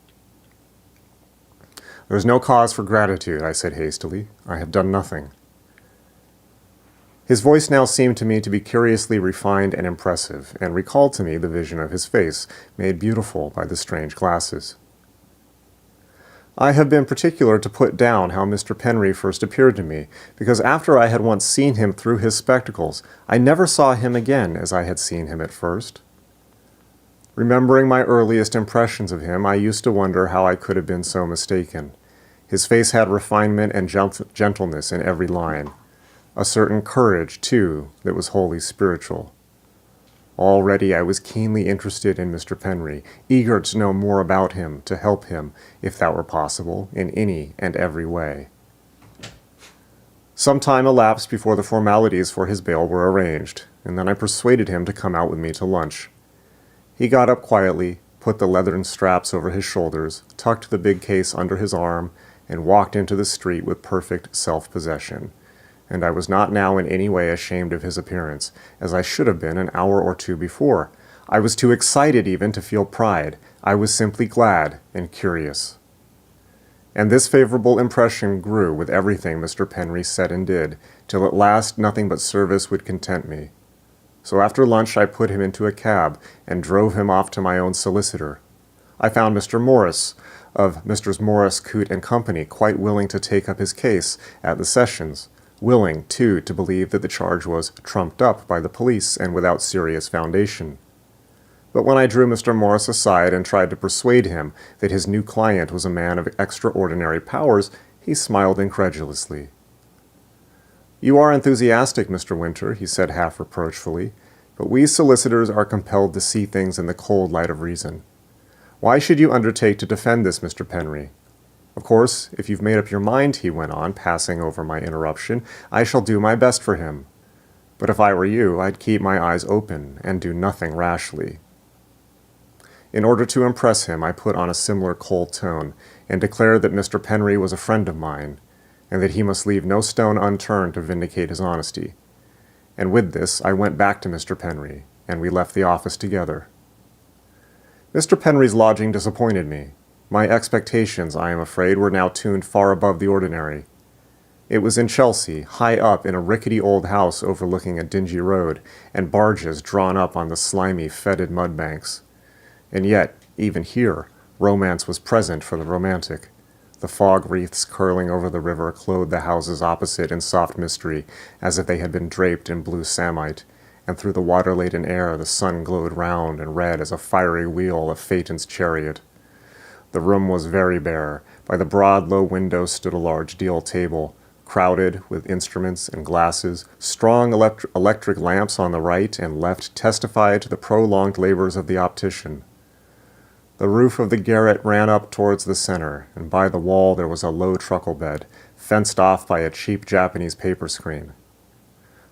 "There is no cause for gratitude," I said hastily. "I have done nothing." His voice now seemed to me to be curiously refined and impressive, and recalled to me the vision of his face, made beautiful by the strange glasses. I have been particular to put down how Mr. Penry first appeared to me, because after I had once seen him through his spectacles, I never saw him again as I had seen him at first. Remembering my earliest impressions of him, I used to wonder how I could have been so mistaken. His face had refinement and gentleness in every line. A certain courage, too, that was wholly spiritual. Already I was keenly interested in Mr. Penry, eager to know more about him, to help him, if that were possible, in any and every way. Some time elapsed before the formalities for his bail were arranged, and then I persuaded him to come out with me to lunch. He got up quietly, put the leathern straps over his shoulders, tucked the big case under his arm, and walked into the street with perfect self-possession. And I was not now in any way ashamed of his appearance, as I should have been an hour or two before. I was too excited even to feel pride. I was simply glad and curious. And this favorable impression grew with everything Mr. Penry said and did, till at last nothing but service would content me. So after lunch I put him into a cab and drove him off to my own solicitor. I found Mr. Morris, of Messrs. Morris, Coote and Company, quite willing to take up his case at the sessions, willing, too, to believe that the charge was trumped up by the police and without serious foundation. But when I drew Mr. Morris aside and tried to persuade him that his new client was a man of extraordinary powers, he smiled incredulously. "You are enthusiastic, Mr. Winter," he said half reproachfully, "but we solicitors are compelled to see things in the cold light of reason. Why should you undertake to defend this, Mr. Penry? Of course, if you've made up your mind, he went on, passing over my interruption, I shall do my best for him. But if I were you, I'd keep my eyes open and do nothing rashly. In order to impress him, I put on a similar cold tone and declared that Mr. Penry was a friend of mine, and that he must leave no stone unturned to vindicate his honesty. And with this, I went back to Mr. Penry, and we left the office together. Mr. Penry's lodging disappointed me. My expectations, I am afraid, were now tuned far above the ordinary. It was in Chelsea, high up in a rickety old house overlooking a dingy road, and barges drawn up on the slimy, fetid mudbanks. And yet, even here, romance was present for the romantic. The fog wreaths curling over the river clothed the houses opposite in soft mystery, as if they had been draped in blue samite, and through the water-laden air the sun glowed round and red as a fiery wheel of Phaeton's chariot. The room was very bare. By the broad, low window stood a large deal table, crowded with instruments and glasses. Strong electric lamps on the right and left testified to the prolonged labors of the optician. The roof of the garret ran up towards the center, and by the wall there was a low truckle bed, fenced off by a cheap Japanese paper screen.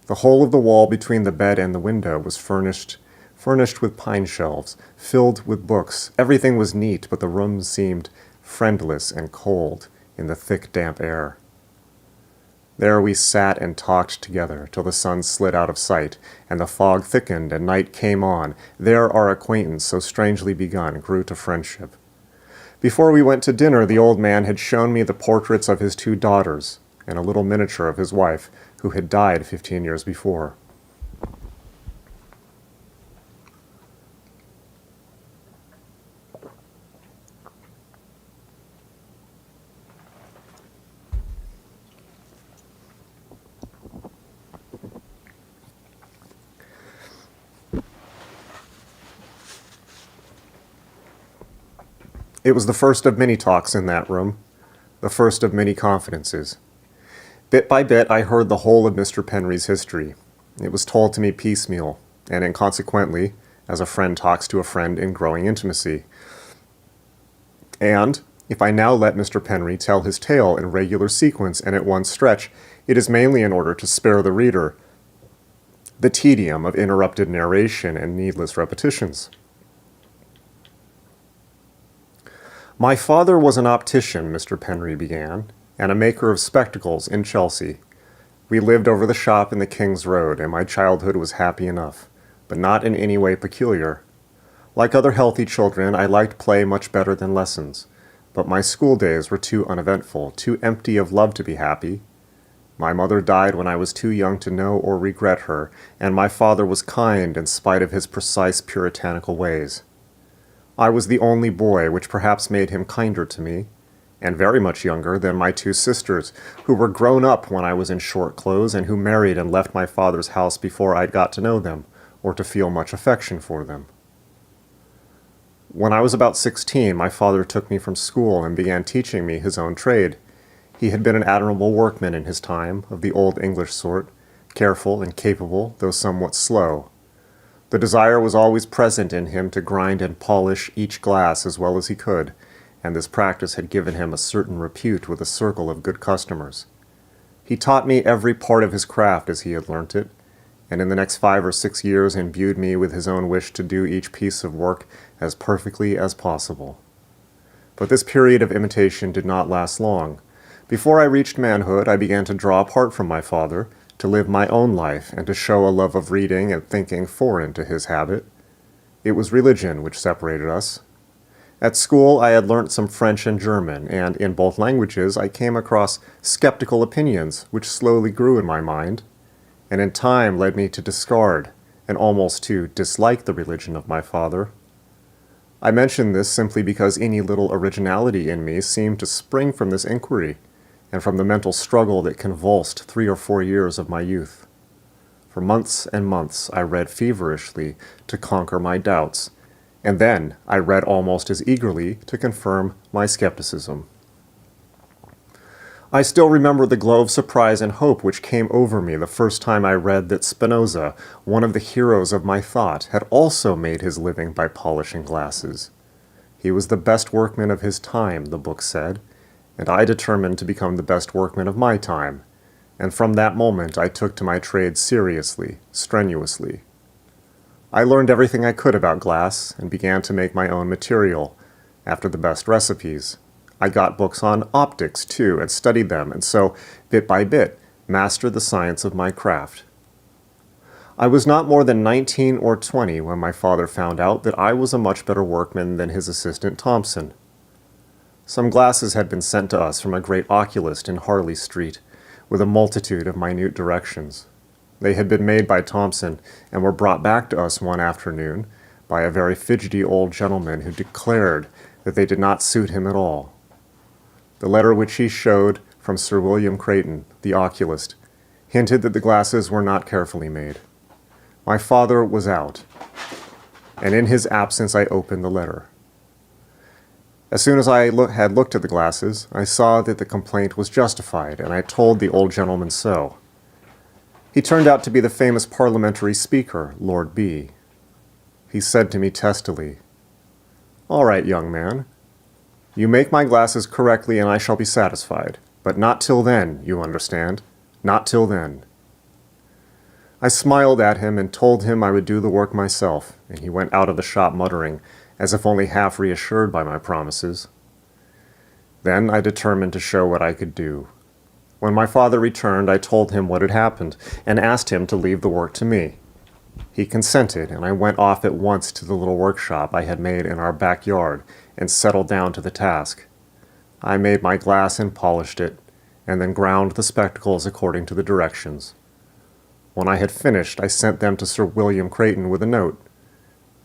The whole of the wall between the bed and the window was furnished with pine shelves, filled with books. Everything was neat, but the room seemed friendless and cold in the thick, damp air. There we sat and talked together till the sun slid out of sight, and the fog thickened and night came on. There our acquaintance, so strangely begun, grew to friendship. Before we went to dinner, the old man had shown me the portraits of his 2 daughters and a little miniature of his wife, who had died 15 years before. It was the first of many talks in that room, the first of many confidences. Bit by bit, I heard the whole of Mr. Penry's history. It was told to me piecemeal, and inconsequently, as a friend talks to a friend in growing intimacy. And, if I now let Mr. Penry tell his tale in regular sequence and at one stretch, it is mainly in order to spare the reader the tedium of interrupted narration and needless repetitions. My father was an optician, Mr. Penry began, and a maker of spectacles in Chelsea. We lived over the shop in the King's Road, and my childhood was happy enough, but not in any way peculiar. Like other healthy children, I liked play much better than lessons, but my school days were too uneventful, too empty of love to be happy. My mother died when I was too young to know or regret her, and my father was kind in spite of his precise puritanical ways. I was the only boy, which perhaps made him kinder to me, and very much younger than my 2 sisters, who were grown up when I was in short clothes and who married and left my father's house before I'd got to know them, or to feel much affection for them. When I was about 16, my father took me from school and began teaching me his own trade. He had been an admirable workman in his time, of the old English sort, careful and capable, though somewhat slow. The desire was always present in him to grind and polish each glass as well as he could, and this practice had given him a certain repute with a circle of good customers. He taught me every part of his craft as he had learnt it, and in the next 5 or 6 years imbued me with his own wish to do each piece of work as perfectly as possible. But this period of imitation did not last long. Before I reached manhood, I began to draw apart from my father, to live my own life, and to show a love of reading and thinking foreign to his habit. It was religion which separated us. At school, I had learnt some French and German, and in both languages I came across skeptical opinions which slowly grew in my mind, and in time led me to discard and almost to dislike the religion of my father. I mention this simply because any little originality in me seemed to spring from this inquiry, and from the mental struggle that convulsed 3 or 4 years of my youth. For months and months I read feverishly to conquer my doubts, and then I read almost as eagerly to confirm my skepticism. I still remember the glow of surprise and hope which came over me the first time I read that Spinoza, one of the heroes of my thought, had also made his living by polishing glasses. He was the best workman of his time, the book said, and I determined to become the best workman of my time, and from that moment I took to my trade seriously, strenuously. I learned everything I could about glass and began to make my own material, after the best recipes. I got books on optics, too, and studied them, and so, bit by bit, mastered the science of my craft. I was not more than 19 or 20 when my father found out that I was a much better workman than his assistant Thompson. Some glasses had been sent to us from a great oculist in Harley Street, with a multitude of minute directions. They had been made by Thompson and were brought back to us one afternoon by a very fidgety old gentleman who declared that they did not suit him at all. The letter which he showed from Sir William Creighton, the oculist, hinted that the glasses were not carefully made. My father was out, and in his absence I opened the letter. As soon as I had looked at the glasses, I saw that the complaint was justified, and I told the old gentleman so. He turned out to be the famous parliamentary speaker, Lord B. He said to me testily, "All right, young man. You make my glasses correctly and I shall be satisfied. But not till then, you understand. Not till then." I smiled at him and told him I would do the work myself, and he went out of the shop muttering, as if only half reassured by my promises. Then I determined to show what I could do. When my father returned, I told him what had happened, and asked him to leave the work to me. He consented, and I went off at once to the little workshop I had made in our backyard, and settled down to the task. I made my glass and polished it, and then ground the spectacles according to the directions. When I had finished, I sent them to Sir William Creighton with a note,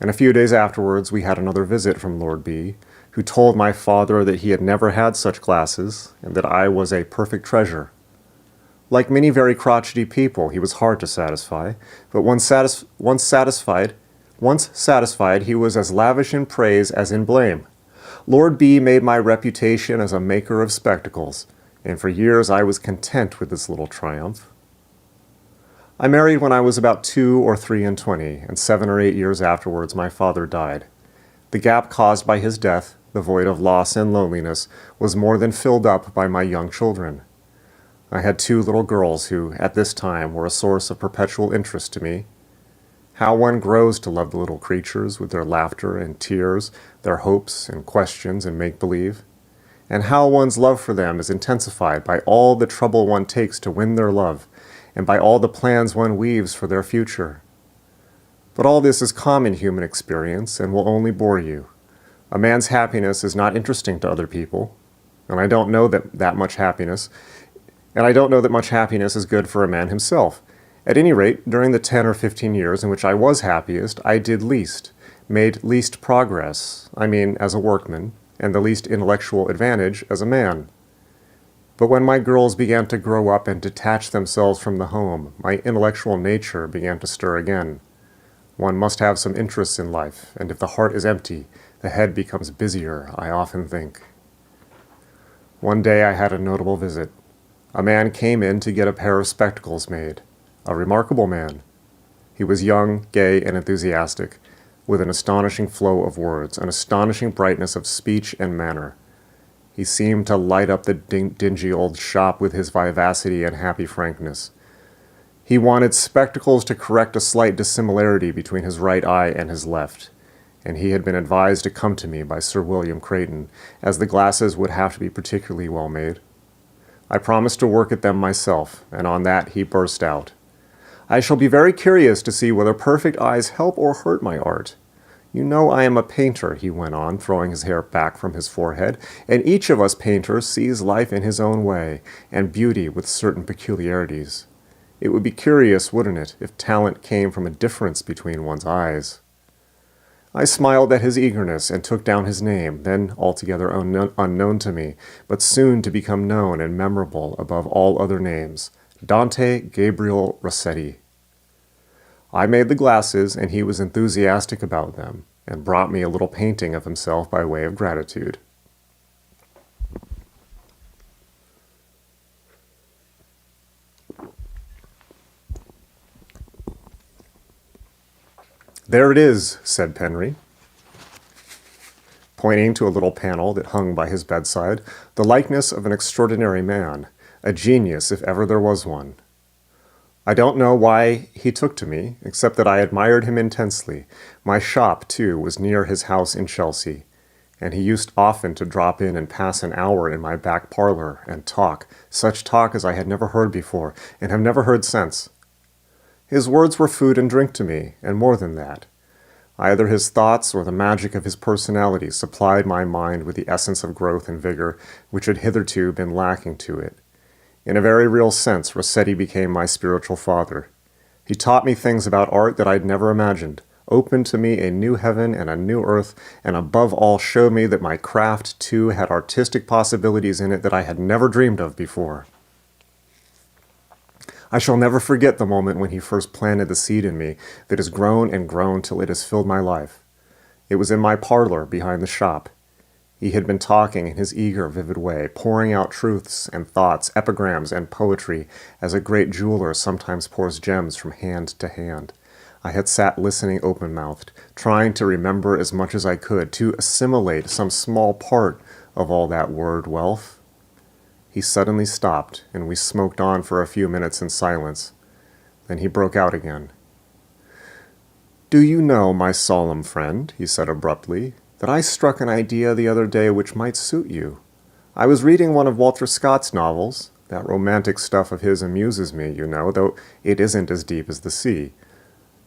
and a few days afterwards we had another visit from Lord B., who told my father that he had never had such glasses, and that I was a perfect treasure. Like many very crotchety people, he was hard to satisfy, but once satisfied, he was as lavish in praise as in blame. Lord B. made my reputation as a maker of spectacles, and for years I was content with this little triumph. I married when I was about 2 or 3 and 20, and 7 or 8 years afterwards my father died. The gap caused by his death, the void of loss and loneliness, was more than filled up by my young children. I had 2 little girls who, at this time, were a source of perpetual interest to me. How one grows to love the little creatures with their laughter and tears, their hopes and questions and make-believe, and how one's love for them is intensified by all the trouble one takes to win their love, and by all the plans one weaves for their future. But all this is common human experience and will only bore you. A man's happiness is not interesting to other people, and I don't know that much happiness is good for a man himself. At any rate, during the 10 or 15 years in which I was happiest, I did least, made least progress, as a workman, and the least intellectual advantage as a man. But when my girls began to grow up and detach themselves from the home, my intellectual nature began to stir again. One must have some interests in life, and if the heart is empty, the head becomes busier, I often think. One day I had a notable visit. A man came in to get a pair of spectacles made. A remarkable man. He was young, gay, and enthusiastic, with an astonishing flow of words, an astonishing brightness of speech and manner. He seemed to light up the dingy old shop with his vivacity and happy frankness. He wanted spectacles to correct a slight dissimilarity between his right eye and his left, and he had been advised to come to me by Sir William Creighton, as the glasses would have to be particularly well made. I promised to work at them myself, and on that he burst out. "I shall be very curious to see whether perfect eyes help or hurt my art. You know I am a painter," he went on, throwing his hair back from his forehead, "and each of us painters sees life in his own way, and beauty with certain peculiarities. It would be curious, wouldn't it, if talent came from a difference between one's eyes?" I smiled at his eagerness and took down his name, then altogether unknown to me, but soon to become known and memorable above all other names, Dante Gabriel Rossetti. I made the glasses, and he was enthusiastic about them, and brought me a little painting of himself by way of gratitude. "There it is," said Penry, pointing to a little panel that hung by his bedside, the likeness of an extraordinary man, a genius if ever there was one. I don't know why he took to me, except that I admired him intensely. My shop, too, was near his house in Chelsea, and he used often to drop in and pass an hour in my back parlor and talk, such talk as I had never heard before, and have never heard since. His words were food and drink to me, and more than that. Either his thoughts or the magic of his personality supplied my mind with the essence of growth and vigor which had hitherto been lacking to it. In a very real sense, Rossetti became my spiritual father. He taught me things about art that I'd never imagined, opened to me a new heaven and a new earth, and above all showed me that my craft, too, had artistic possibilities in it that I had never dreamed of before. I shall never forget the moment when he first planted the seed in me that has grown and grown till it has filled my life. It was in my parlor behind the shop. He had been talking in his eager, vivid way, pouring out truths and thoughts, epigrams and poetry, as a great jeweler sometimes pours gems from hand to hand. I had sat listening open-mouthed, trying to remember as much as I could, to assimilate some small part of all that word wealth. He suddenly stopped, and we smoked on for a few minutes in silence. Then he broke out again. "Do you know, my solemn friend," he said abruptly, "that I struck an idea the other day which might suit you? I was reading one of Walter Scott's novels. That romantic stuff of his amuses me, you know, though it isn't as deep as the sea.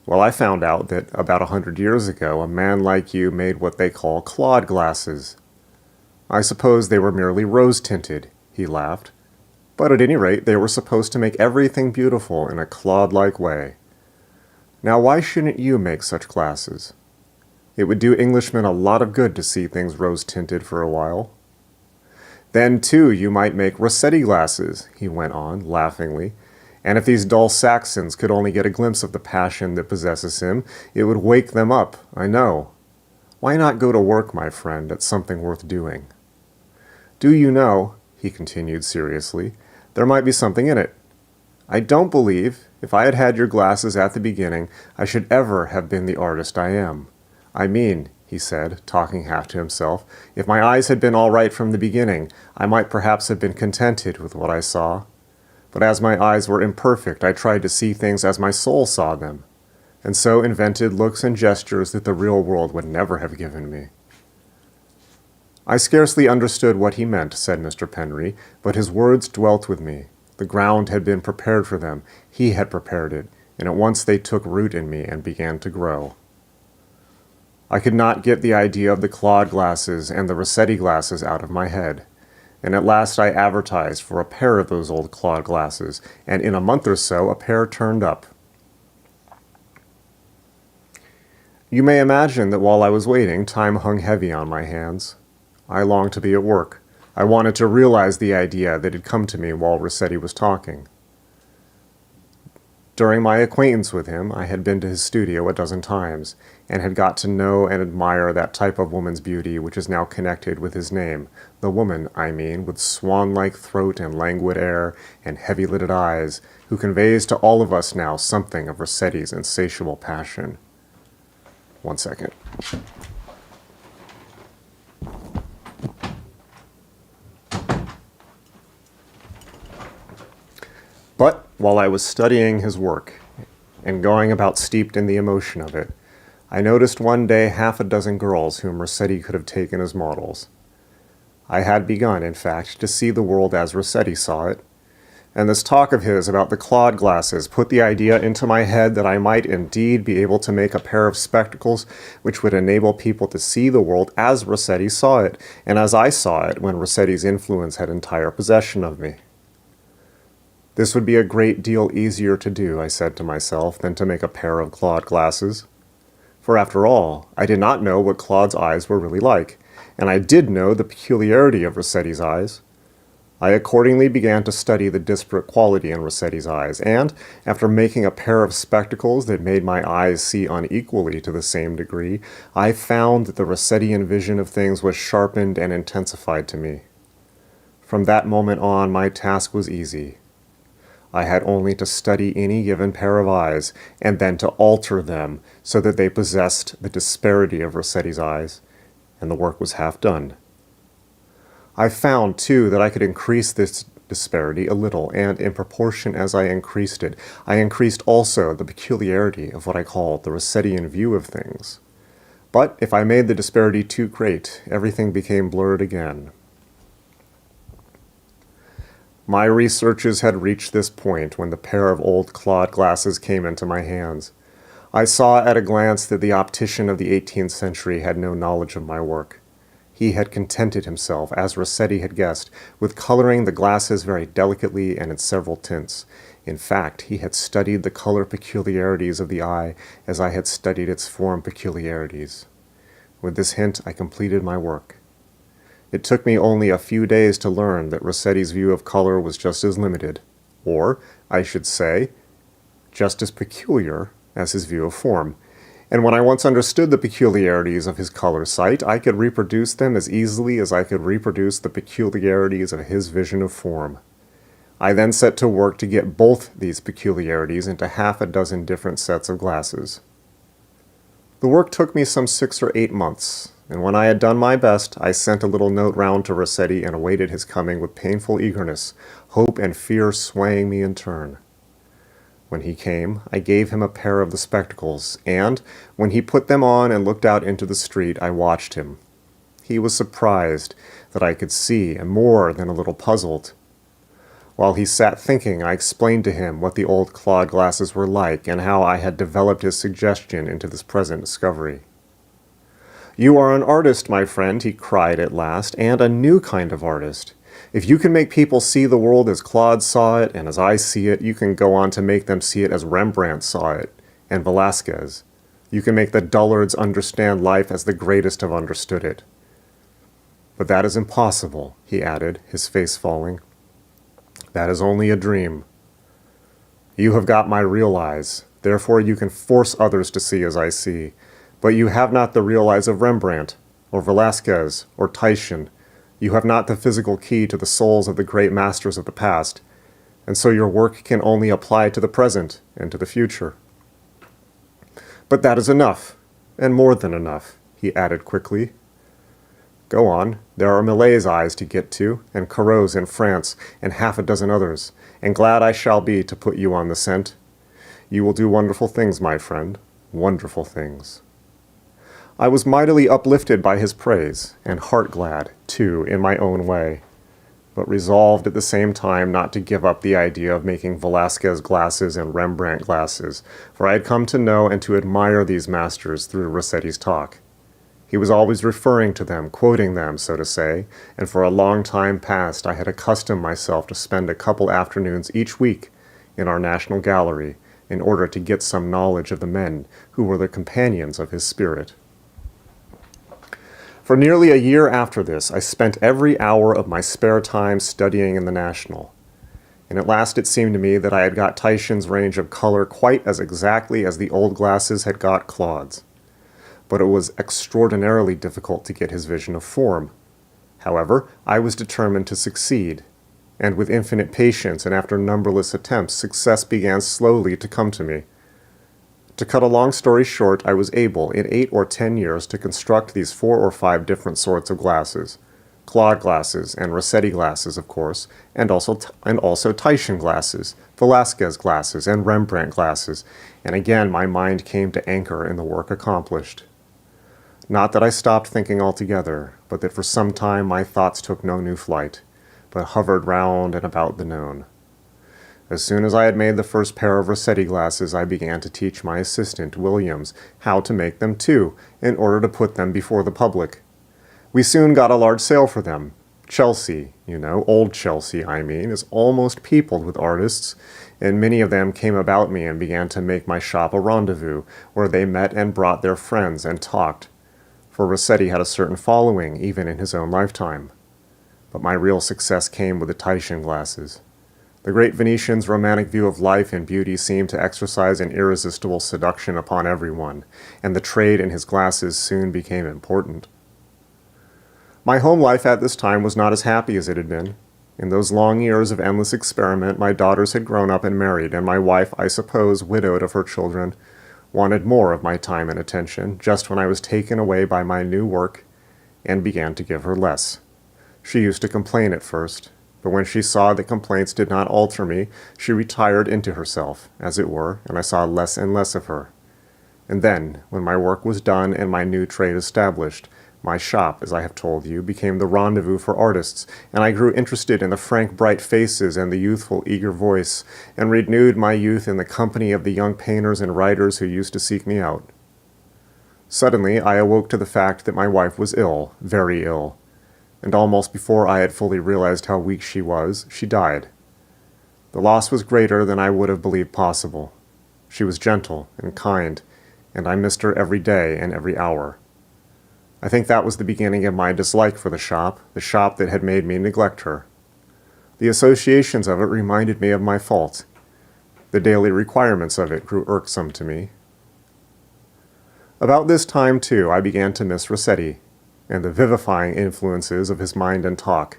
Well, I found out that about 100 years ago a man like you made what they call Claude glasses. I suppose they were merely rose-tinted," he laughed, "but at any rate they were supposed to make everything beautiful in a Claude-like way. Now why shouldn't you make such glasses? It would do Englishmen a lot of good to see things rose-tinted for a while. Then, too, you might make Rossetti glasses," he went on, laughingly, "and if these dull Saxons could only get a glimpse of the passion that possesses him, it would wake them up, I know. Why not go to work, my friend, at something worth doing? Do you know," he continued seriously, "there might be something in it. I don't believe, if I had had your glasses at the beginning, I should ever have been the artist I am. I mean," he said, talking half to himself, "if my eyes had been all right from the beginning, I might perhaps have been contented with what I saw. But as my eyes were imperfect, I tried to see things as my soul saw them, and so invented looks and gestures that the real world would never have given me." "I scarcely understood what he meant," said Mr. Penry, "but his words dwelt with me. The ground had been prepared for them. He had prepared it, and at once they took root in me and began to grow. I could not get the idea of the Claude glasses and the Rossetti glasses out of my head, and at last I advertised for a pair of those old Claude glasses, and in a month or so a pair turned up. You may imagine that while I was waiting, time hung heavy on my hands. I longed to be at work. I wanted to realize the idea that had come to me while Rossetti was talking. During my acquaintance with him, I had been to his studio a dozen times, and had got to know and admire that type of woman's beauty which is now connected with his name, the woman, I mean, with swan-like throat and languid air and heavy-lidded eyes, who conveys to all of us now something of Rossetti's insatiable passion. One second. But while I was studying his work and going about steeped in the emotion of it, I noticed one day half a dozen girls whom Rossetti could have taken as models. I had begun, in fact, to see the world as Rossetti saw it, and this talk of his about the Claude glasses put the idea into my head that I might indeed be able to make a pair of spectacles which would enable people to see the world as Rossetti saw it, and as I saw it when Rossetti's influence had entire possession of me. This would be a great deal easier to do, I said to myself, than to make a pair of Claude glasses. For after all, I did not know what Claude's eyes were really like, and I did know the peculiarity of Rossetti's eyes. I accordingly began to study the disparate quality in Rossetti's eyes, and, after making a pair of spectacles that made my eyes see unequally to the same degree, I found that the Rossettian vision of things was sharpened and intensified to me. From that moment on, my task was easy. I had only to study any given pair of eyes, and then to alter them so that they possessed the disparity of Rossetti's eyes, and the work was half done. I found, too, that I could increase this disparity a little, and in proportion as I increased it, I increased also the peculiarity of what I called the Rossettian view of things. But if I made the disparity too great, everything became blurred again. My researches had reached this point when the pair of old clawed glasses came into my hands. I saw at a glance that the optician of the 18th century had no knowledge of my work. He had contented himself, as Rossetti had guessed, with coloring the glasses very delicately and in several tints. In fact, he had studied the color peculiarities of the eye as I had studied its form peculiarities. With this hint, I completed my work. It took me only a few days to learn that Rossetti's view of color was just as limited, or, I should say, just as peculiar as his view of form. And when I once understood the peculiarities of his color sight, I could reproduce them as easily as I could reproduce the peculiarities of his vision of form. I then set to work to get both these peculiarities into half a dozen different sets of glasses. The work took me some 6 or 8 months, and when I had done my best, I sent a little note round to Rossetti and awaited his coming with painful eagerness, hope and fear swaying me in turn. When he came, I gave him a pair of the spectacles, and, when he put them on and looked out into the street, I watched him. He was surprised that I could see, and more than a little puzzled. While he sat thinking, I explained to him what the old clawed glasses were like, and how I had developed his suggestion into this present discovery. "You are an artist, my friend," he cried at last, "and a new kind of artist. If you can make people see the world as Claude saw it, and as I see it, you can go on to make them see it as Rembrandt saw it, and Velasquez. You can make the dullards understand life as the greatest have understood it." "But that is impossible," he added, his face falling. "That is only a dream. You have got my real eyes, therefore you can force others to see as I see, but you have not the real eyes of Rembrandt, or Velasquez, or Titian. You have not the physical key to the souls of the great masters of the past, and so your work can only apply to the present and to the future." "But that is enough, and more than enough," he added quickly. "Go on. There are Millet's eyes to get to, and Corot's in France, and half a dozen others, and glad I shall be to put you on the scent. You will do wonderful things, my friend, wonderful things." I was mightily uplifted by his praise, and heart-glad, too, in my own way, but resolved at the same time not to give up the idea of making Velasquez glasses and Rembrandt glasses, for I had come to know and to admire these masters through Rossetti's talk. He was always referring to them, quoting them, so to say, and for a long time past I had accustomed myself to spend a couple afternoons each week in our National Gallery in order to get some knowledge of the men who were the companions of his spirit. For nearly a year after this, I spent every hour of my spare time studying in the National, and at last it seemed to me that I had got Titian's range of color quite as exactly as the old glasses had got Claude's. But it was extraordinarily difficult to get his vision of form. However, I was determined to succeed, and with infinite patience and after numberless attempts, success began slowly to come to me. To cut a long story short, I was able, in 8 or 10 years, to construct these 4 or 5 different sorts of glasses. Claude glasses, and Rossetti glasses, of course, and also Titian glasses, Velasquez glasses, and Rembrandt glasses, and again my mind came to anchor in the work accomplished. Not that I stopped thinking altogether, but that for some time my thoughts took no new flight, but hovered round and about the known. As soon as I had made the first pair of Rossetti glasses, I began to teach my assistant, Williams, how to make them too, in order to put them before the public. We soon got a large sale for them. Chelsea, old Chelsea, I mean, is almost peopled with artists, and many of them came about me and began to make my shop a rendezvous, where they met and brought their friends and talked, for Rossetti had a certain following, even in his own lifetime. But my real success came with the Titian glasses. The great Venetian's romantic view of life and beauty seemed to exercise an irresistible seduction upon everyone, and the trade in his glasses soon became important. My home life at this time was not as happy as it had been. In those long years of endless experiment, my daughters had grown up and married, and my wife, I suppose, widowed of her children, wanted more of my time and attention, just when I was taken away by my new work and began to give her less. She used to complain at first, but when she saw that complaints did not alter me, she retired into herself, as it were, and I saw less and less of her. And then, when my work was done and my new trade established, my shop, as I have told you, became the rendezvous for artists, and I grew interested in the frank, bright faces and the youthful, eager voice, and renewed my youth in the company of the young painters and writers who used to seek me out. Suddenly, I awoke to the fact that my wife was ill, very ill, and almost before I had fully realized how weak she was, she died. The loss was greater than I would have believed possible. She was gentle and kind, and I missed her every day and every hour. I think that was the beginning of my dislike for the shop that had made me neglect her. The associations of it reminded me of my fault. The daily requirements of it grew irksome to me. About this time, too, I began to miss Rossetti, and the vivifying influences of his mind and talk.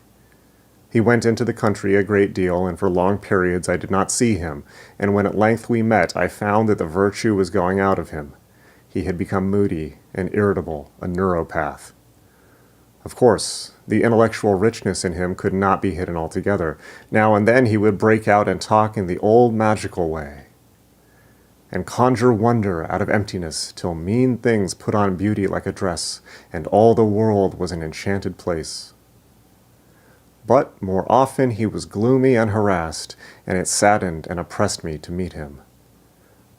He went into the country a great deal, and for long periods I did not see him, and when at length we met, I found that the virtue was going out of him. He had become moody and irritable, a neuropath. Of course, the intellectual richness in him could not be hidden altogether. Now and then he would break out and talk in the old magical way, and conjure wonder out of emptiness, till mean things put on beauty like a dress, and all the world was an enchanted place. But more often he was gloomy and harassed, and it saddened and oppressed me to meet him.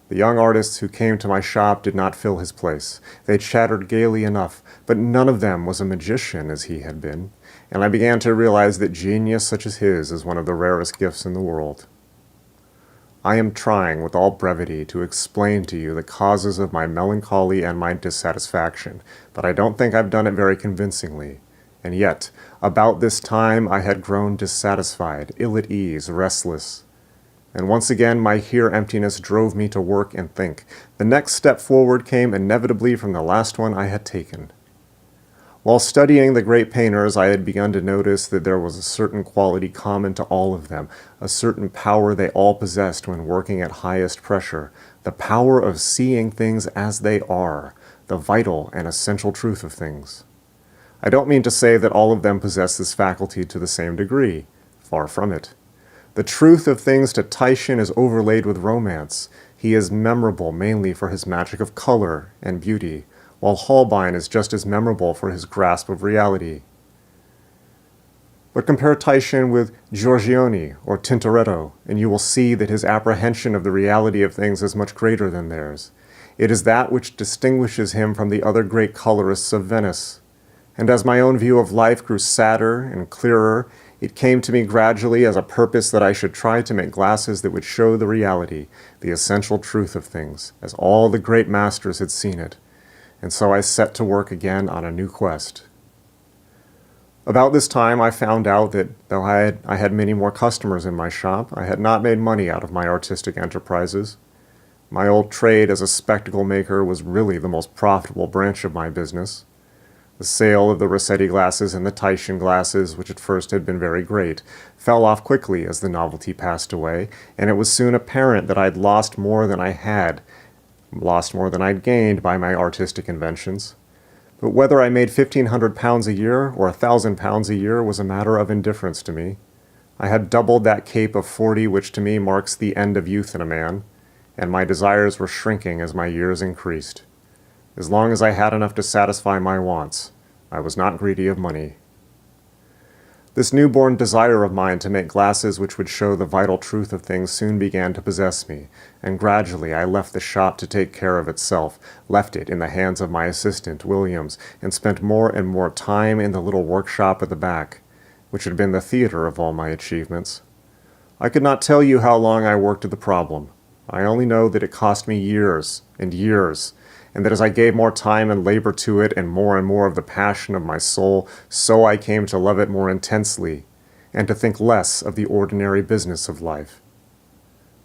The young artists who came to my shop did not fill his place. They chattered gaily enough, but none of them was a magician as he had been, and I began to realize that genius such as his is one of the rarest gifts in the world. I am trying with all brevity to explain to you the causes of my melancholy and my dissatisfaction, but I don't think I've done it very convincingly. And yet, about this time I had grown dissatisfied, ill at ease, restless. And once again my here emptiness drove me to work and think. The next step forward came inevitably from the last one I had taken. While studying the great painters, I had begun to notice that there was a certain quality common to all of them, a certain power they all possessed when working at highest pressure, the power of seeing things as they are, the vital and essential truth of things. I don't mean to say that all of them possess this faculty to the same degree. Far from it. The truth of things to Titian is overlaid with romance. He is memorable mainly for his magic of color and beauty, while Holbein is just as memorable for his grasp of reality. But compare Titian with Giorgione or Tintoretto, and you will see that his apprehension of the reality of things is much greater than theirs. It is that which distinguishes him from the other great colorists of Venice. And as my own view of life grew sadder and clearer, it came to me gradually as a purpose that I should try to make glasses that would show the reality, the essential truth of things, as all the great masters had seen it. And so I set to work again on a new quest. About this time I found out that though I had many more customers in my shop, I had not made money out of my artistic enterprises. My old trade as a spectacle maker was really the most profitable branch of my business. The sale of the Rossetti glasses and the Titian glasses, which at first had been very great, fell off quickly as the novelty passed away, and it was soon apparent that I'd lost more than I'd gained by my artistic inventions. But whether I made £1,500 a year or £1,000 a year was a matter of indifference to me. I had doubled that cape of 40 which to me marks the end of youth in a man, and my desires were shrinking as my years increased. As long as I had enough to satisfy my wants, I was not greedy of money. This newborn desire of mine to make glasses which would show the vital truth of things soon began to possess me, and gradually I left the shop to take care of itself, left it in the hands of my assistant, Williams, and spent more and more time in the little workshop at the back, which had been the theater of all my achievements. I could not tell you how long I worked at the problem. I only know that it cost me years and years, and that as I gave more time and labor to it and more of the passion of my soul, so I came to love it more intensely, and to think less of the ordinary business of life.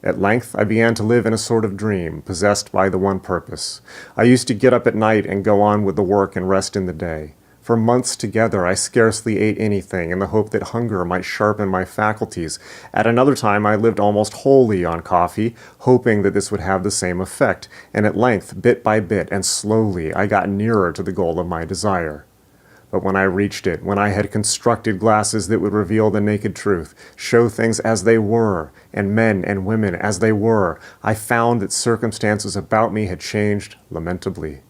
At length I began to live in a sort of dream, possessed by the one purpose. I used to get up at night and go on with the work and rest in the day. For months together I scarcely ate anything in the hope that hunger might sharpen my faculties. At another time I lived almost wholly on coffee, hoping that this would have the same effect, and at length, bit by bit and slowly, I got nearer to the goal of my desire. But when I reached it, when I had constructed glasses that would reveal the naked truth, show things as they were, and men and women as they were, I found that circumstances about me had changed lamentably.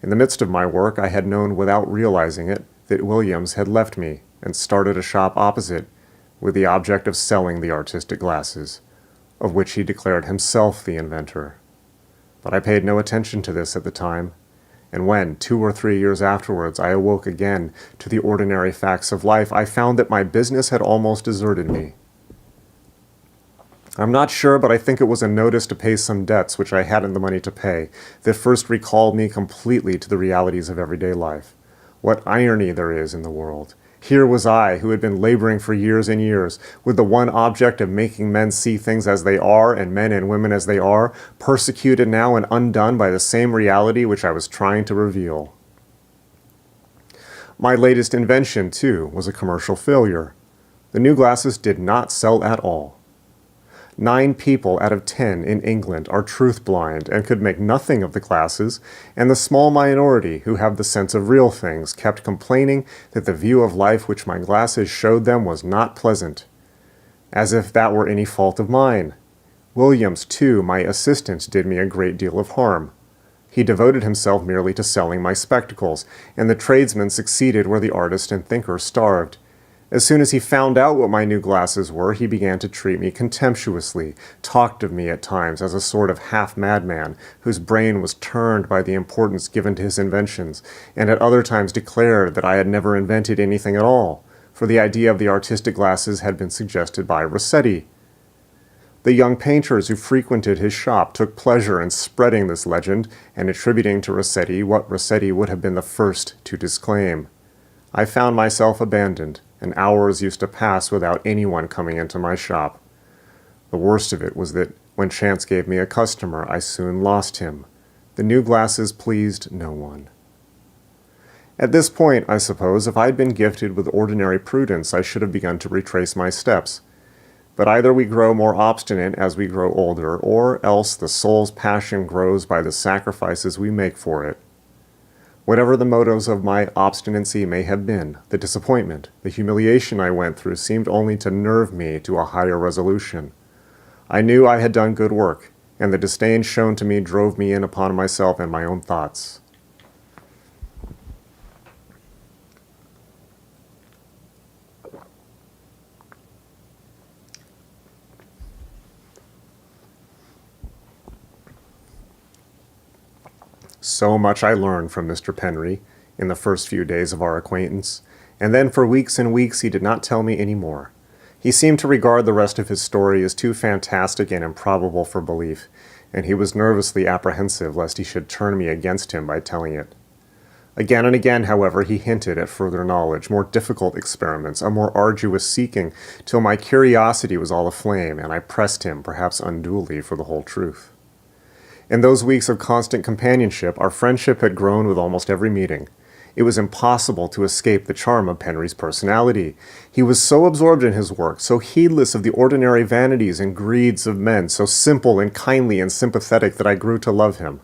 In the midst of my work, I had known without realizing it that Williams had left me and started a shop opposite with the object of selling the artistic glasses, of which he declared himself the inventor. But I paid no attention to this at the time, and when, 2 or 3 years afterwards, I awoke again to the ordinary facts of life, I found that my business had almost deserted me. I'm not sure, but I think it was a notice to pay some debts which I hadn't the money to pay that first recalled me completely to the realities of everyday life. What irony there is in the world. Here was I, who had been laboring for years and years, with the one object of making men see things as they are and men and women as they are, persecuted now and undone by the same reality which I was trying to reveal. My latest invention, too, was a commercial failure. The new glasses did not sell at all. 9 people out of 10 in England are truth-blind and could make nothing of the glasses, and the small minority who have the sense of real things kept complaining that the view of life which my glasses showed them was not pleasant. As if that were any fault of mine. Williams, too, my assistant, did me a great deal of harm. He devoted himself merely to selling my spectacles, and the tradesman succeeded where the artist and thinker starved. As soon as he found out what my new glasses were, he began to treat me contemptuously, talked of me at times as a sort of half-madman whose brain was turned by the importance given to his inventions, and at other times declared that I had never invented anything at all, for the idea of the artistic glasses had been suggested by Rossetti. The young painters who frequented his shop took pleasure in spreading this legend and attributing to Rossetti what Rossetti would have been the first to disclaim. I found myself abandoned, and hours used to pass without anyone coming into my shop. The worst of it was that when chance gave me a customer, I soon lost him. The new glasses pleased no one. At this point, I suppose, if I'd been gifted with ordinary prudence, I should have begun to retrace my steps. But either we grow more obstinate as we grow older, or else the soul's passion grows by the sacrifices we make for it. Whatever the motives of my obstinacy may have been, the disappointment, the humiliation I went through seemed only to nerve me to a higher resolution. I knew I had done good work, and the disdain shown to me drove me in upon myself and my own thoughts. So much I learned from Mr. Penry in the first few days of our acquaintance, and then for weeks and weeks he did not tell me any more. He seemed to regard the rest of his story as too fantastic and improbable for belief, and he was nervously apprehensive lest he should turn me against him by telling it. Again and again, however, he hinted at further knowledge, more difficult experiments, a more arduous seeking, till my curiosity was all aflame, and I pressed him, perhaps unduly, for the whole truth. In those weeks of constant companionship, our friendship had grown with almost every meeting. It was impossible to escape the charm of Penry's personality. He was so absorbed in his work, so heedless of the ordinary vanities and greeds of men, so simple and kindly and sympathetic that I grew to love him.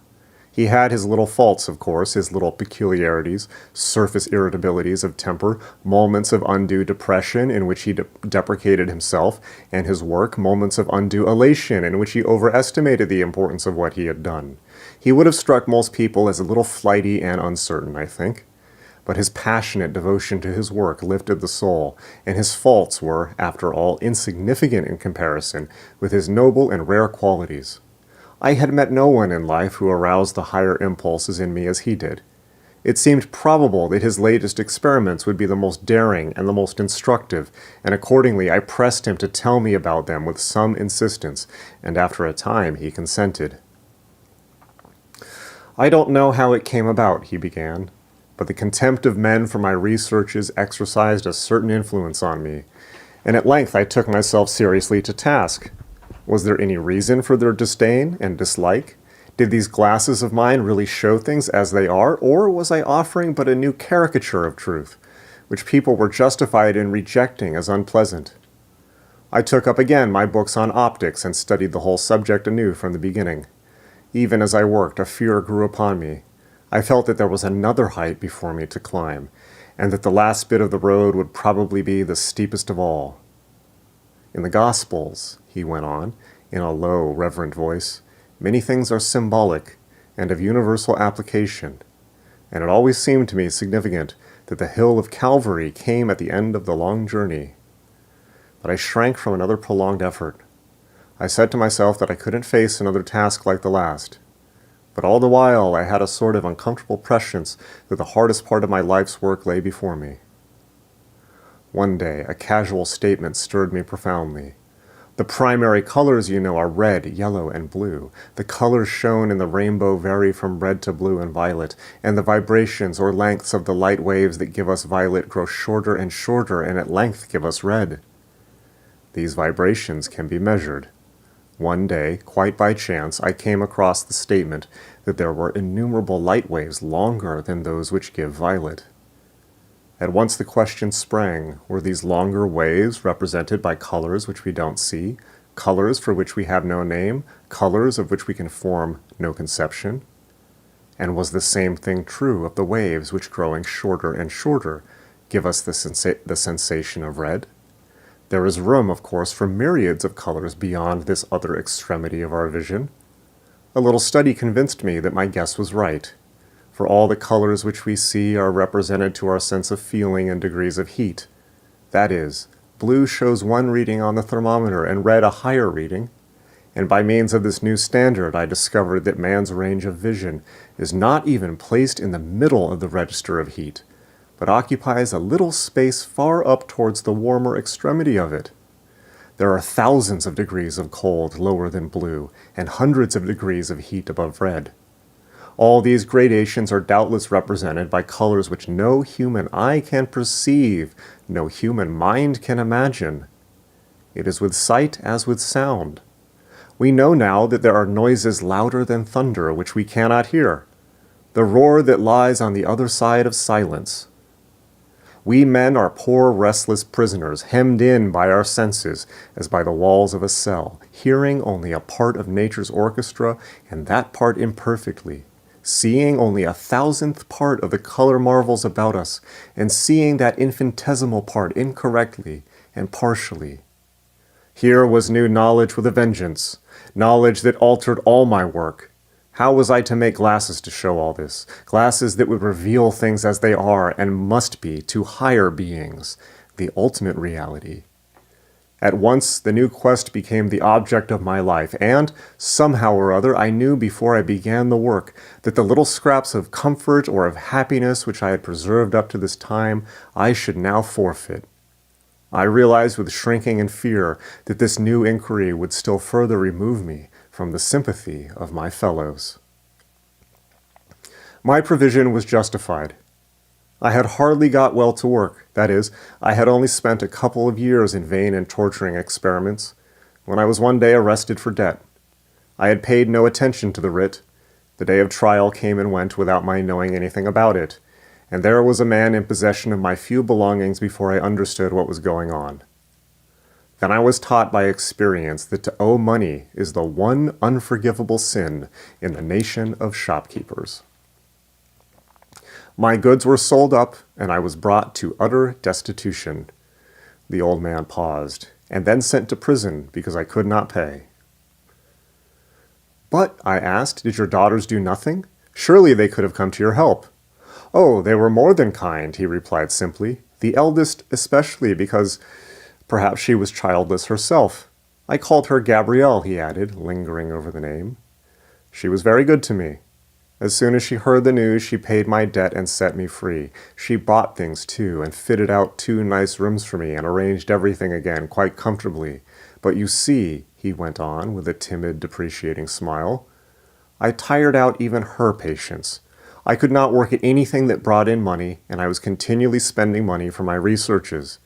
He had his little faults, of course, his little peculiarities, surface irritabilities of temper, moments of undue depression in which he deprecated himself and his work, moments of undue elation in which he overestimated the importance of what he had done. He would have struck most people as a little flighty and uncertain, I think. But his passionate devotion to his work lifted the soul, and his faults were, after all, insignificant in comparison with his noble and rare qualities. I had met no one in life who aroused the higher impulses in me as he did. It seemed probable that his latest experiments would be the most daring and the most instructive, and accordingly I pressed him to tell me about them with some insistence, and after a time he consented. "I don't know how it came about," he began, "but the contempt of men for my researches exercised a certain influence on me, and at length I took myself seriously to task. Was there any reason for their disdain and dislike? Did these glasses of mine really show things as they are, or was I offering but a new caricature of truth, which people were justified in rejecting as unpleasant? I took up again my books on optics and studied the whole subject anew from the beginning. Even as I worked, a fear grew upon me. I felt that there was another height before me to climb, and that the last bit of the road would probably be the steepest of all. In the Gospels, he went on, in a low, reverent voice, many things are symbolic and of universal application, and it always seemed to me significant that the hill of Calvary came at the end of the long journey. But I shrank from another prolonged effort. I said to myself that I couldn't face another task like the last. But all the while I had a sort of uncomfortable prescience that the hardest part of my life's work lay before me. One day, a casual statement stirred me profoundly. The primary colors, you know, are red, yellow, and blue. The colors shown in the rainbow vary from red to blue and violet, and the vibrations or lengths of the light waves that give us violet grow shorter and shorter and at length give us red. These vibrations can be measured. One day, quite by chance, I came across the statement that there were innumerable light waves longer than those which give violet. At once the question sprang, were these longer waves represented by colors which we don't see, colors for which we have no name, colors of which we can form no conception? And was the same thing true of the waves which, growing shorter and shorter, give us the sensation of red? There is room, of course, for myriads of colors beyond this other extremity of our vision. A little study convinced me that my guess was right, for all the colors which we see are represented to our sense of feeling in degrees of heat. That is, blue shows one reading on the thermometer and red a higher reading, and by means of this new standard I discovered that man's range of vision is not even placed in the middle of the register of heat, but occupies a little space far up towards the warmer extremity of it. There are thousands of degrees of cold lower than blue, and hundreds of degrees of heat above red. All these gradations are doubtless represented by colors which no human eye can perceive, no human mind can imagine. It is with sight as with sound. We know now that there are noises louder than thunder which we cannot hear, the roar that lies on the other side of silence. We men are poor restless prisoners, hemmed in by our senses as by the walls of a cell, hearing only a part of nature's orchestra, and that part imperfectly, seeing only 1,000th part of the color marvels about us, and seeing that infinitesimal part incorrectly and partially. Here was new knowledge with a vengeance, knowledge that altered all my work. How was I to make glasses to show all this? Glasses that would reveal things as they are and must be to higher beings, the ultimate reality. At once, the new quest became the object of my life, and, somehow or other, I knew before I began the work that the little scraps of comfort or of happiness which I had preserved up to this time, I should now forfeit. I realized with shrinking and fear that this new inquiry would still further remove me from the sympathy of my fellows. My provision was justified. I had hardly got well to work, that is, I had only spent a couple of years in vain and torturing experiments, when I was one day arrested for debt. I had paid no attention to the writ. The day of trial came and went without my knowing anything about it, and there was a man in possession of my few belongings before I understood what was going on. Then I was taught by experience that to owe money is the one unforgivable sin in the nation of shopkeepers. My goods were sold up, and I was brought to utter destitution. The old man paused, and then sent to prison because I could not pay. But, I asked, did your daughters do nothing? Surely they could have come to your help. Oh, they were more than kind, he replied simply. The eldest especially, because perhaps she was childless herself. I called her Gabrielle, he added, lingering over the name. She was very good to me. As soon as she heard the news, she paid my debt and set me free. She bought things, too, and fitted out 2 nice rooms for me and arranged everything again quite comfortably. But you see, he went on with a timid, depreciating smile, I tired out even her patience. I could not work at anything that brought in money, and I was continually spending money for my researches.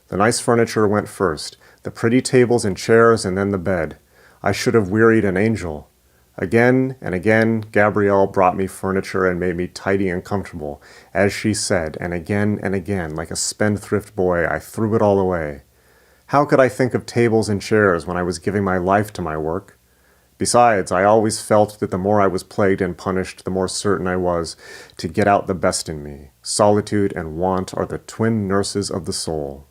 The nice furniture went first, the pretty tables and chairs, and then the bed. I should have wearied an angel. Again and again, Gabrielle brought me furniture and made me tidy and comfortable, as she said, and again, like a spendthrift boy, I threw it all away. How could I think of tables and chairs when I was giving my life to my work? Besides, I always felt that the more I was plagued and punished, the more certain I was to get out the best in me. Solitude and want are the twin nurses of the soul.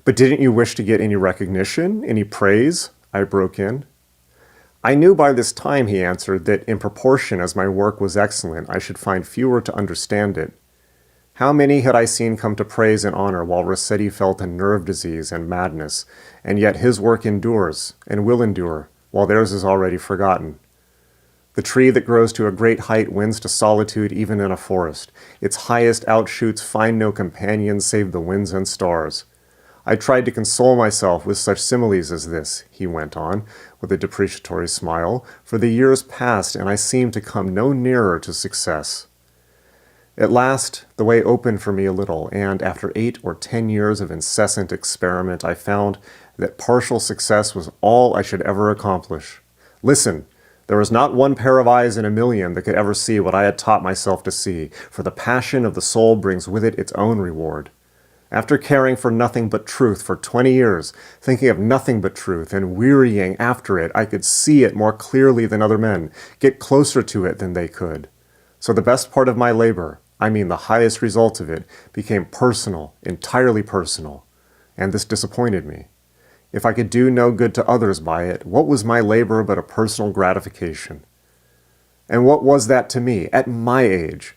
But didn't you wish to get any recognition, any praise? I broke in. I knew by this time, he answered, that in proportion as my work was excellent, I should find fewer to understand it. How many had I seen come to praise and honor while Rossetti felt a nerve disease and madness, and yet his work endures and will endure, while theirs is already forgotten. The tree that grows to a great height wins to solitude even in a forest. Its highest outshoots find no companions save the winds and stars. I tried to console myself with such similes as this, he went on, with a depreciatory smile, for the years passed and I seemed to come no nearer to success. At last, the way opened for me a little, and after 8 or 10 years of incessant experiment, I found that partial success was all I should ever accomplish. Listen, there was not one pair of eyes in a million that could ever see what I had taught myself to see, for the passion of the soul brings with it its own reward. After caring for nothing but truth for 20 years, thinking of nothing but truth, and wearying after it, I could see it more clearly than other men, get closer to it than they could. So the best part of my labor, I mean the highest result of it, became personal, entirely personal, and this disappointed me. If I could do no good to others by it, what was my labor but a personal gratification? And what was that to me, at my age?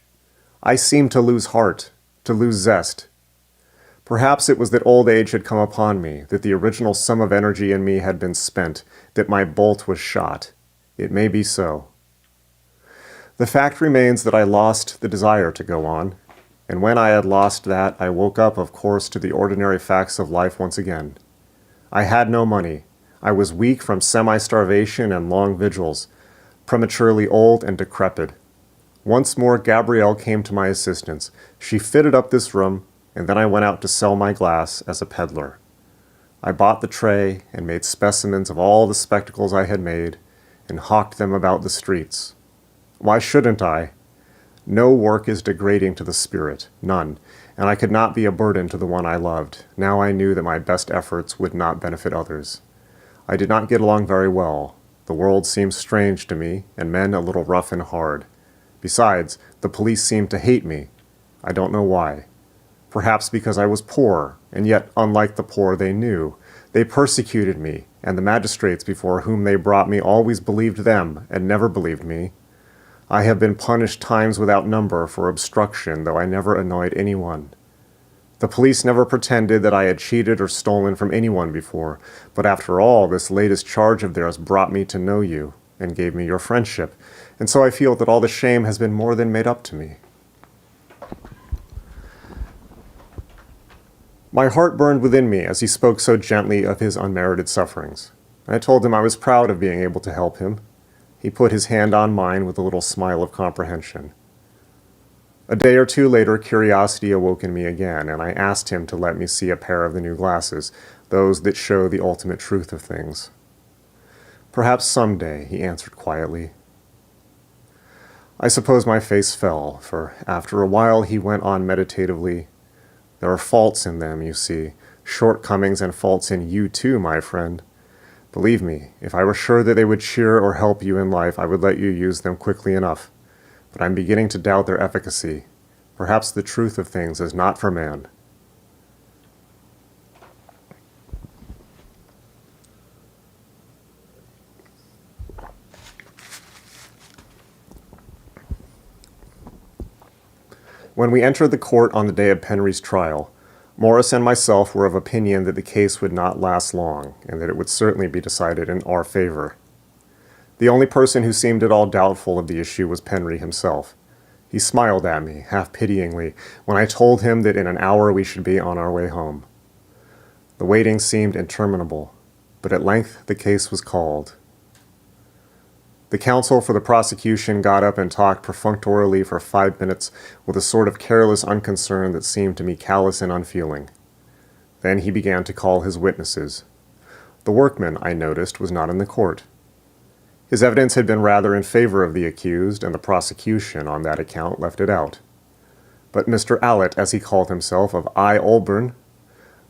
I seemed to lose heart, to lose zest. Perhaps it was that old age had come upon me, that the original sum of energy in me had been spent, that my bolt was shot. It may be so. The fact remains that I lost the desire to go on, and when I had lost that, I woke up, of course, to the ordinary facts of life once again. I had no money. I was weak from semi-starvation and long vigils, prematurely old and decrepit. Once more, Gabrielle came to my assistance. She fitted up this room, and then I went out to sell my glass as a peddler. I bought the tray and made specimens of all the spectacles I had made, and hawked them about the streets. Why shouldn't I? No work is degrading to the spirit, none, and I could not be a burden to the one I loved. Now I knew that my best efforts would not benefit others. I did not get along very well. The world seemed strange to me, and men a little rough and hard. Besides, the police seemed to hate me. I don't know why. Perhaps because I was poor, and yet, unlike the poor, they knew. They persecuted me, and the magistrates before whom they brought me always believed them, and never believed me. I have been punished times without number for obstruction, though I never annoyed anyone. The police never pretended that I had cheated or stolen from anyone before, but after all, this latest charge of theirs brought me to know you, and gave me your friendship, and so I feel that all the shame has been more than made up to me. My heart burned within me as he spoke so gently of his unmerited sufferings. I told him I was proud of being able to help him. He put his hand on mine with a little smile of comprehension. A day or two later, curiosity awoke in me again, and I asked him to let me see a pair of the new glasses, those that show the ultimate truth of things. Perhaps someday, he answered quietly. I suppose my face fell, for after a while he went on meditatively. There are faults in them, you see, shortcomings and faults in you too, my friend. Believe me, if I were sure that they would cheer or help you in life, I would let you use them quickly enough. But I'm beginning to doubt their efficacy. Perhaps the truth of things is not for man. When we entered the court on the day of Penry's trial, Morris and myself were of opinion that the case would not last long, and that it would certainly be decided in our favor. The only person who seemed at all doubtful of the issue was Penry himself. He smiled at me, half pityingly, when I told him that in an hour we should be on our way home. The waiting seemed interminable, but at length the case was called. The counsel for the prosecution got up and talked perfunctorily for 5 minutes with a sort of careless unconcern that seemed to me callous and unfeeling. Then he began to call his witnesses. The workman, I noticed, was not in the court. His evidence had been rather in favor of the accused, and the prosecution, on that account, left it out. But Mr. Allett, as he called himself, of I. Olburn,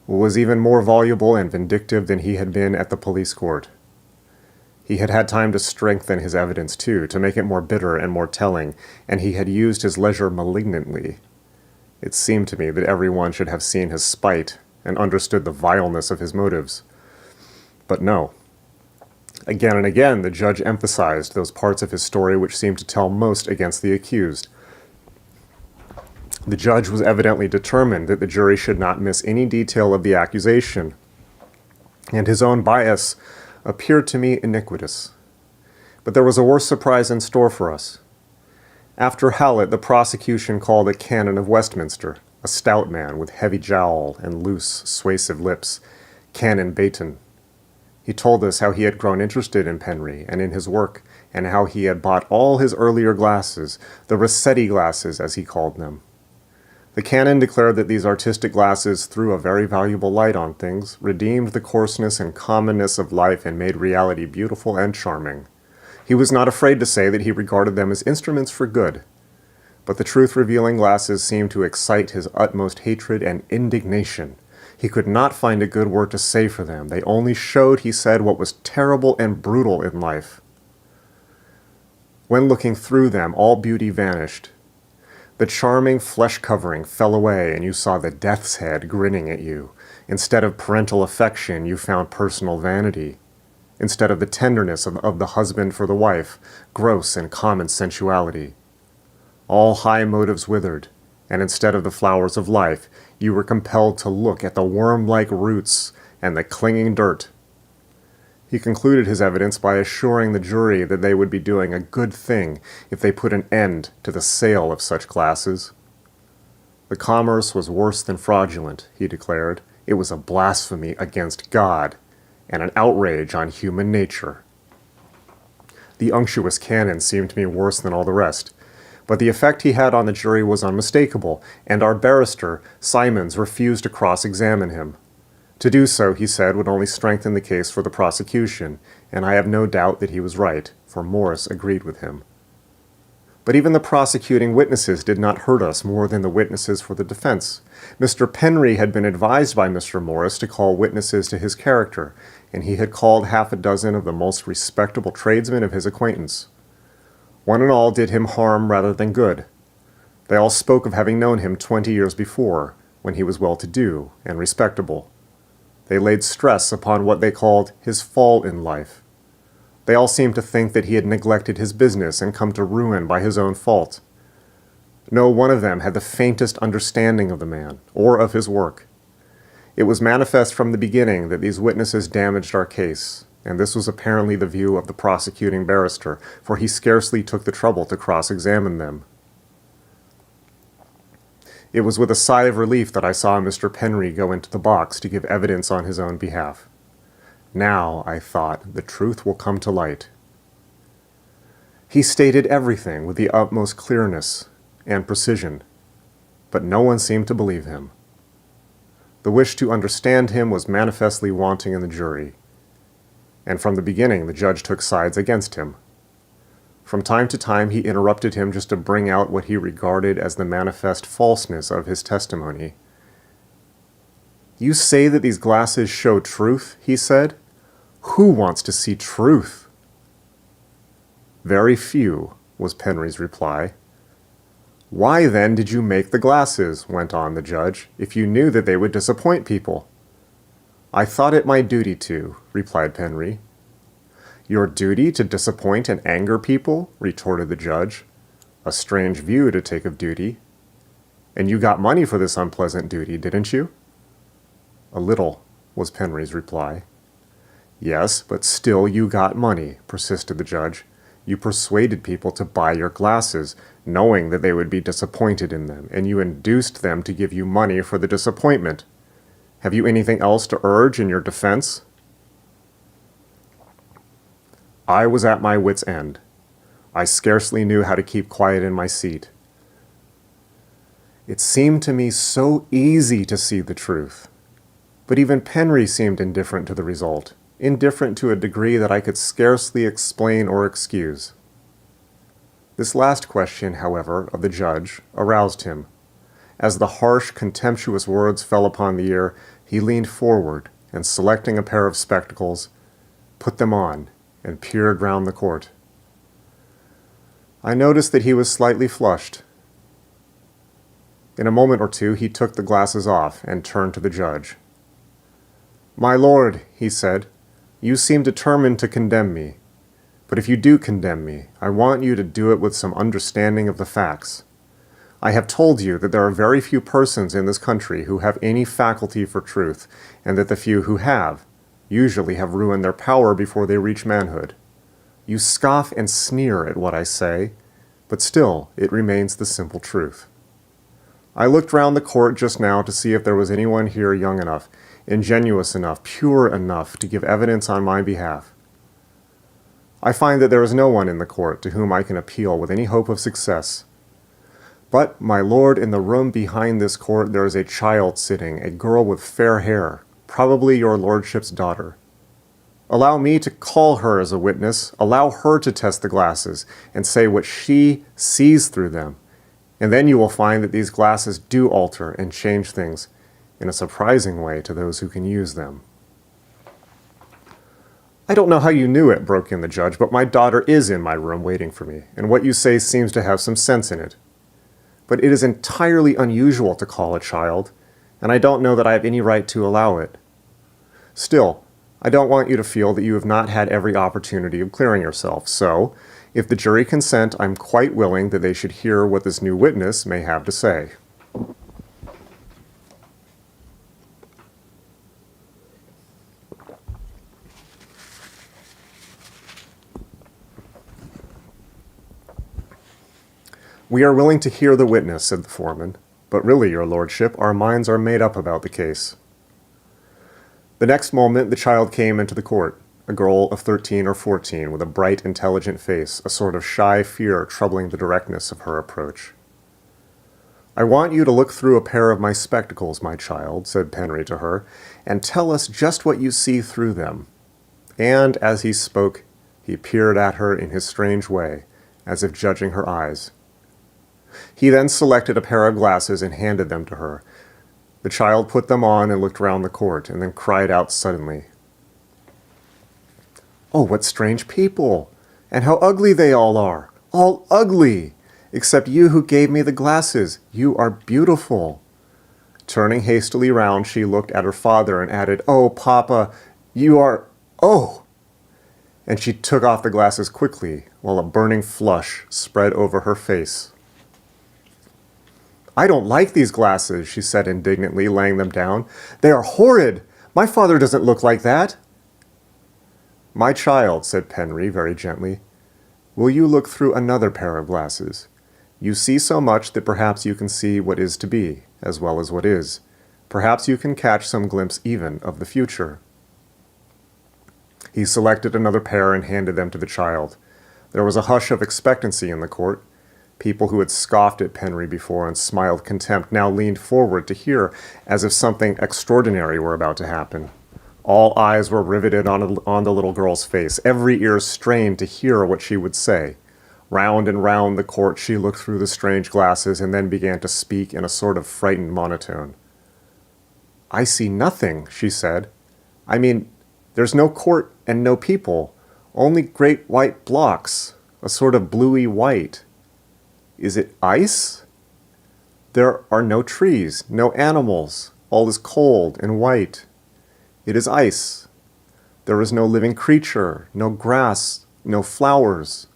was even more voluble and vindictive than he had been at the police court. He had had time to strengthen his evidence, too, to make it more bitter and more telling, and he had used his leisure malignantly. It seemed to me that everyone should have seen his spite and understood the vileness of his motives. But no. Again and again, the judge emphasized those parts of his story which seemed to tell most against the accused. The judge was evidently determined that the jury should not miss any detail of the accusation, and his own bias appeared to me iniquitous. But there was a worse surprise in store for us. After Hallett, the prosecution called a canon of Westminster, a stout man with heavy jowl and loose, suasive lips, Canon Bayton. He told us how he had grown interested in Penry and in his work, and how he had bought all his earlier glasses, the Rossetti glasses as he called them. The canon declared that these artistic glasses threw a very valuable light on things, redeemed the coarseness and commonness of life, and made reality beautiful and charming. He was not afraid to say that he regarded them as instruments for good. But the truth-revealing glasses seemed to excite his utmost hatred and indignation. He could not find a good word to say for them. They only showed, he said, what was terrible and brutal in life. When looking through them, all beauty vanished. The charming flesh covering fell away, and you saw the death's head grinning at you. Instead of parental affection, you found personal vanity. Instead of the tenderness of the husband for the wife, gross and common sensuality. All high motives withered, and instead of the flowers of life, you were compelled to look at the worm-like roots and the clinging dirt. He concluded his evidence by assuring the jury that they would be doing a good thing if they put an end to the sale of such glasses. The commerce was worse than fraudulent, he declared. It was a blasphemy against God and an outrage on human nature. The unctuous canon seemed to me worse than all the rest, but the effect he had on the jury was unmistakable, and our barrister, Simons, refused to cross-examine him. To do so, he said, would only strengthen the case for the prosecution, and I have no doubt that he was right, for Morris agreed with him. But even the prosecuting witnesses did not hurt us more than the witnesses for the defense. Mr. Penry had been advised by Mr. Morris to call witnesses to his character, and he had called half a dozen of the most respectable tradesmen of his acquaintance. One and all did him harm rather than good. They all spoke of having known him 20 years before, when he was well-to-do and respectable. They laid stress upon what they called his fall in life. They all seemed to think that he had neglected his business and come to ruin by his own fault. No one of them had the faintest understanding of the man, or of his work. It was manifest from the beginning that these witnesses damaged our case, and this was apparently the view of the prosecuting barrister, for he scarcely took the trouble to cross-examine them. It was with a sigh of relief that I saw Mr. Penry go into the box to give evidence on his own behalf. Now, I thought, the truth will come to light. He stated everything with the utmost clearness and precision, but no one seemed to believe him. The wish to understand him was manifestly wanting in the jury, and from the beginning the judge took sides against him. From time to time he interrupted him just to bring out what he regarded as the manifest falseness of his testimony. "You say that these glasses show truth," he said. "Who wants to see truth?" "Very few," was Penry's reply. "Why, then, did you make the glasses," went on the judge, "if you knew that they would disappoint people?" "I thought it my duty to," replied Penry. "Your duty to disappoint and anger people?" retorted the judge. "A strange view to take of duty. And you got money for this unpleasant duty, didn't you?" "A little," was Penry's reply. "Yes, but still you got money," persisted the judge. "You persuaded people to buy your glasses, knowing that they would be disappointed in them, and you induced them to give you money for the disappointment. Have you anything else to urge in your defense?" I was at my wit's end. I scarcely knew how to keep quiet in my seat. It seemed to me so easy to see the truth. But even Penry seemed indifferent to the result, indifferent to a degree that I could scarcely explain or excuse. This last question, however, of the judge aroused him. As the harsh, contemptuous words fell upon the ear, he leaned forward and, selecting a pair of spectacles, put them on and peered round the court. I noticed that he was slightly flushed. In a moment or two, he took the glasses off and turned to the judge. "My lord," he said, "you seem determined to condemn me. But if you do condemn me, I want you to do it with some understanding of the facts. I have told you that there are very few persons in this country who have any faculty for truth, and that the few who have usually have ruined their power before they reach manhood. You scoff and sneer at what I say, but still it remains the simple truth. I looked round the court just now to see if there was anyone here young enough, ingenuous enough, pure enough to give evidence on my behalf. I find that there is no one in the court to whom I can appeal with any hope of success. But, my lord, in the room behind this court there is a child sitting, a girl with fair hair, probably your lordship's daughter. Allow me to call her as a witness, allow her to test the glasses, and say what she sees through them, and then you will find that these glasses do alter and change things in a surprising way to those who can use them." "I don't know how you knew it," broke in the judge, "but my daughter is in my room waiting for me, and what you say seems to have some sense in it. But it is entirely unusual to call a child, and I don't know that I have any right to allow it. Still, I don't want you to feel that you have not had every opportunity of clearing yourself, so, if the jury consent, I'm quite willing that they should hear what this new witness may have to say." "We are willing to hear the witness," said the foreman, "but really, your lordship, our minds are made up about the case." The next moment the child came into the court, a girl of 13 or 14 with a bright, intelligent face, a sort of shy fear troubling the directness of her approach. "I want you to look through a pair of my spectacles, my child," said Penry to her, "and tell us just what you see through them." And, as he spoke, he peered at her in his strange way, as if judging her eyes. He then selected a pair of glasses and handed them to her. The child put them on and looked round the court, and then cried out suddenly, "Oh, what strange people! And how ugly they all are! All ugly! Except you who gave me the glasses. You are beautiful!" Turning hastily round, she looked at her father and added, "Oh, Papa, you are... oh!" And she took off the glasses quickly, while a burning flush spread over her face. "I don't like these glasses," she said indignantly, laying them down. "They are horrid! My father doesn't look like that." "My child," said Penry very gently, "will you look through another pair of glasses? You see so much that perhaps you can see what is to be, as well as what is. Perhaps you can catch some glimpse even of the future." He selected another pair and handed them to the child. There was a hush of expectancy in the court. People who had scoffed at Penry before and smiled contempt now leaned forward to hear, as if something extraordinary were about to happen. All eyes were riveted on the little girl's face, every ear strained to hear what she would say. Round and round the court she looked through the strange glasses and then began to speak in a sort of frightened monotone. "I see nothing," she said. "I mean, there's no court and no people, only great white blocks, a sort of bluey white. Is it ice? There are no trees, no animals, all is cold and white. It is ice. There is no living creature, no grass, no flowers.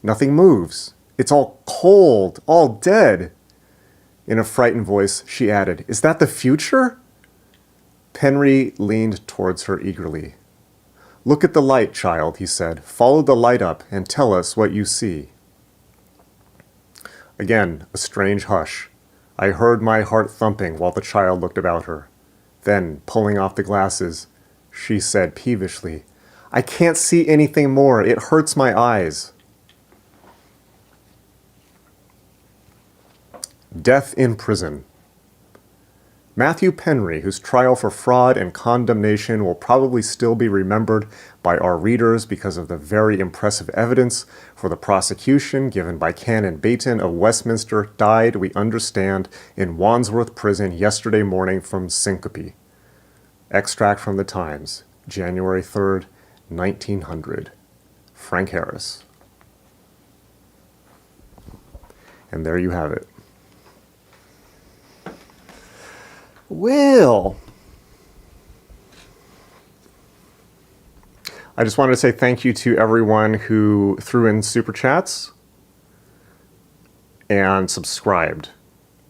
Nothing moves. It's all cold, all dead." In a frightened voice, she added, "Is that the future?" Penry leaned towards her eagerly. "Look at the light, child," he said. "Follow the light up and tell us what you see." Again, a strange hush. I heard my heart thumping while the child looked about her. Then, pulling off the glasses, she said peevishly, "I can't see anything more. It hurts my eyes." Death in prison. Matthew Penry, whose trial for fraud and condemnation will probably still be remembered by our readers because of the very impressive evidence for the prosecution given by Canon Bayton of Westminster, died, we understand, in Wandsworth Prison yesterday morning from syncope. Extract from the Times, January 3rd, 1900. Frank Harris. And there you have it. Well, I just wanted to say thank you to everyone who threw in super chats and subscribed.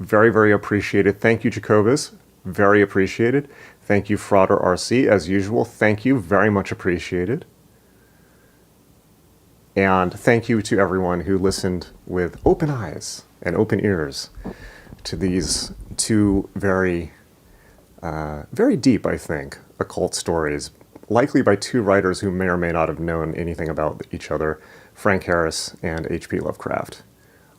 Very, very appreciated. Thank you, Jacobus. Very appreciated. Thank you, Frauder RC. As usual, thank you. Very much appreciated. And thank you to everyone who listened with open eyes and open ears to these two very deep, I think, occult stories, likely by two writers who may or may not have known anything about each other, Frank Harris and H.P. Lovecraft.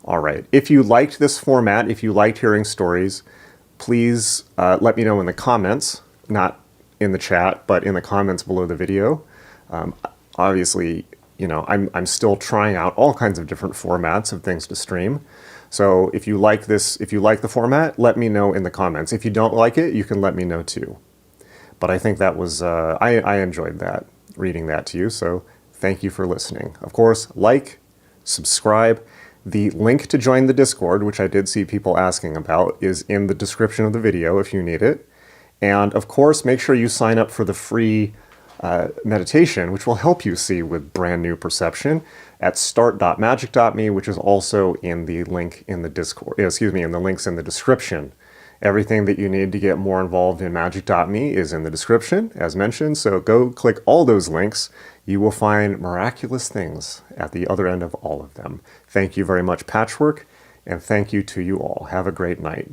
All right. If you liked this format, if you liked hearing stories, please let me know in the comments, not in the chat, but in the comments below the video. Obviously, you know, I'm still trying out all kinds of different formats of things to stream. So if you like this, if you like the format, let me know in the comments. If you don't like it, you can let me know too. But I think that was, I enjoyed that, reading that to you. So thank you for listening. Of course, like, subscribe. The link to join the Discord, which I did see people asking about, is in the description of the video if you need it. And of course, make sure you sign up for the free meditation, which will help you see with brand new perception at start.magick.me, which is also in the link in the Discord, in the links in the description. Everything that you need to get more involved in Magick.me is in the description, as mentioned, so go click all those links. You will find miraculous things at the other end of all of them. Thank you very much, Patchwork, and thank you to you all. Have a great night.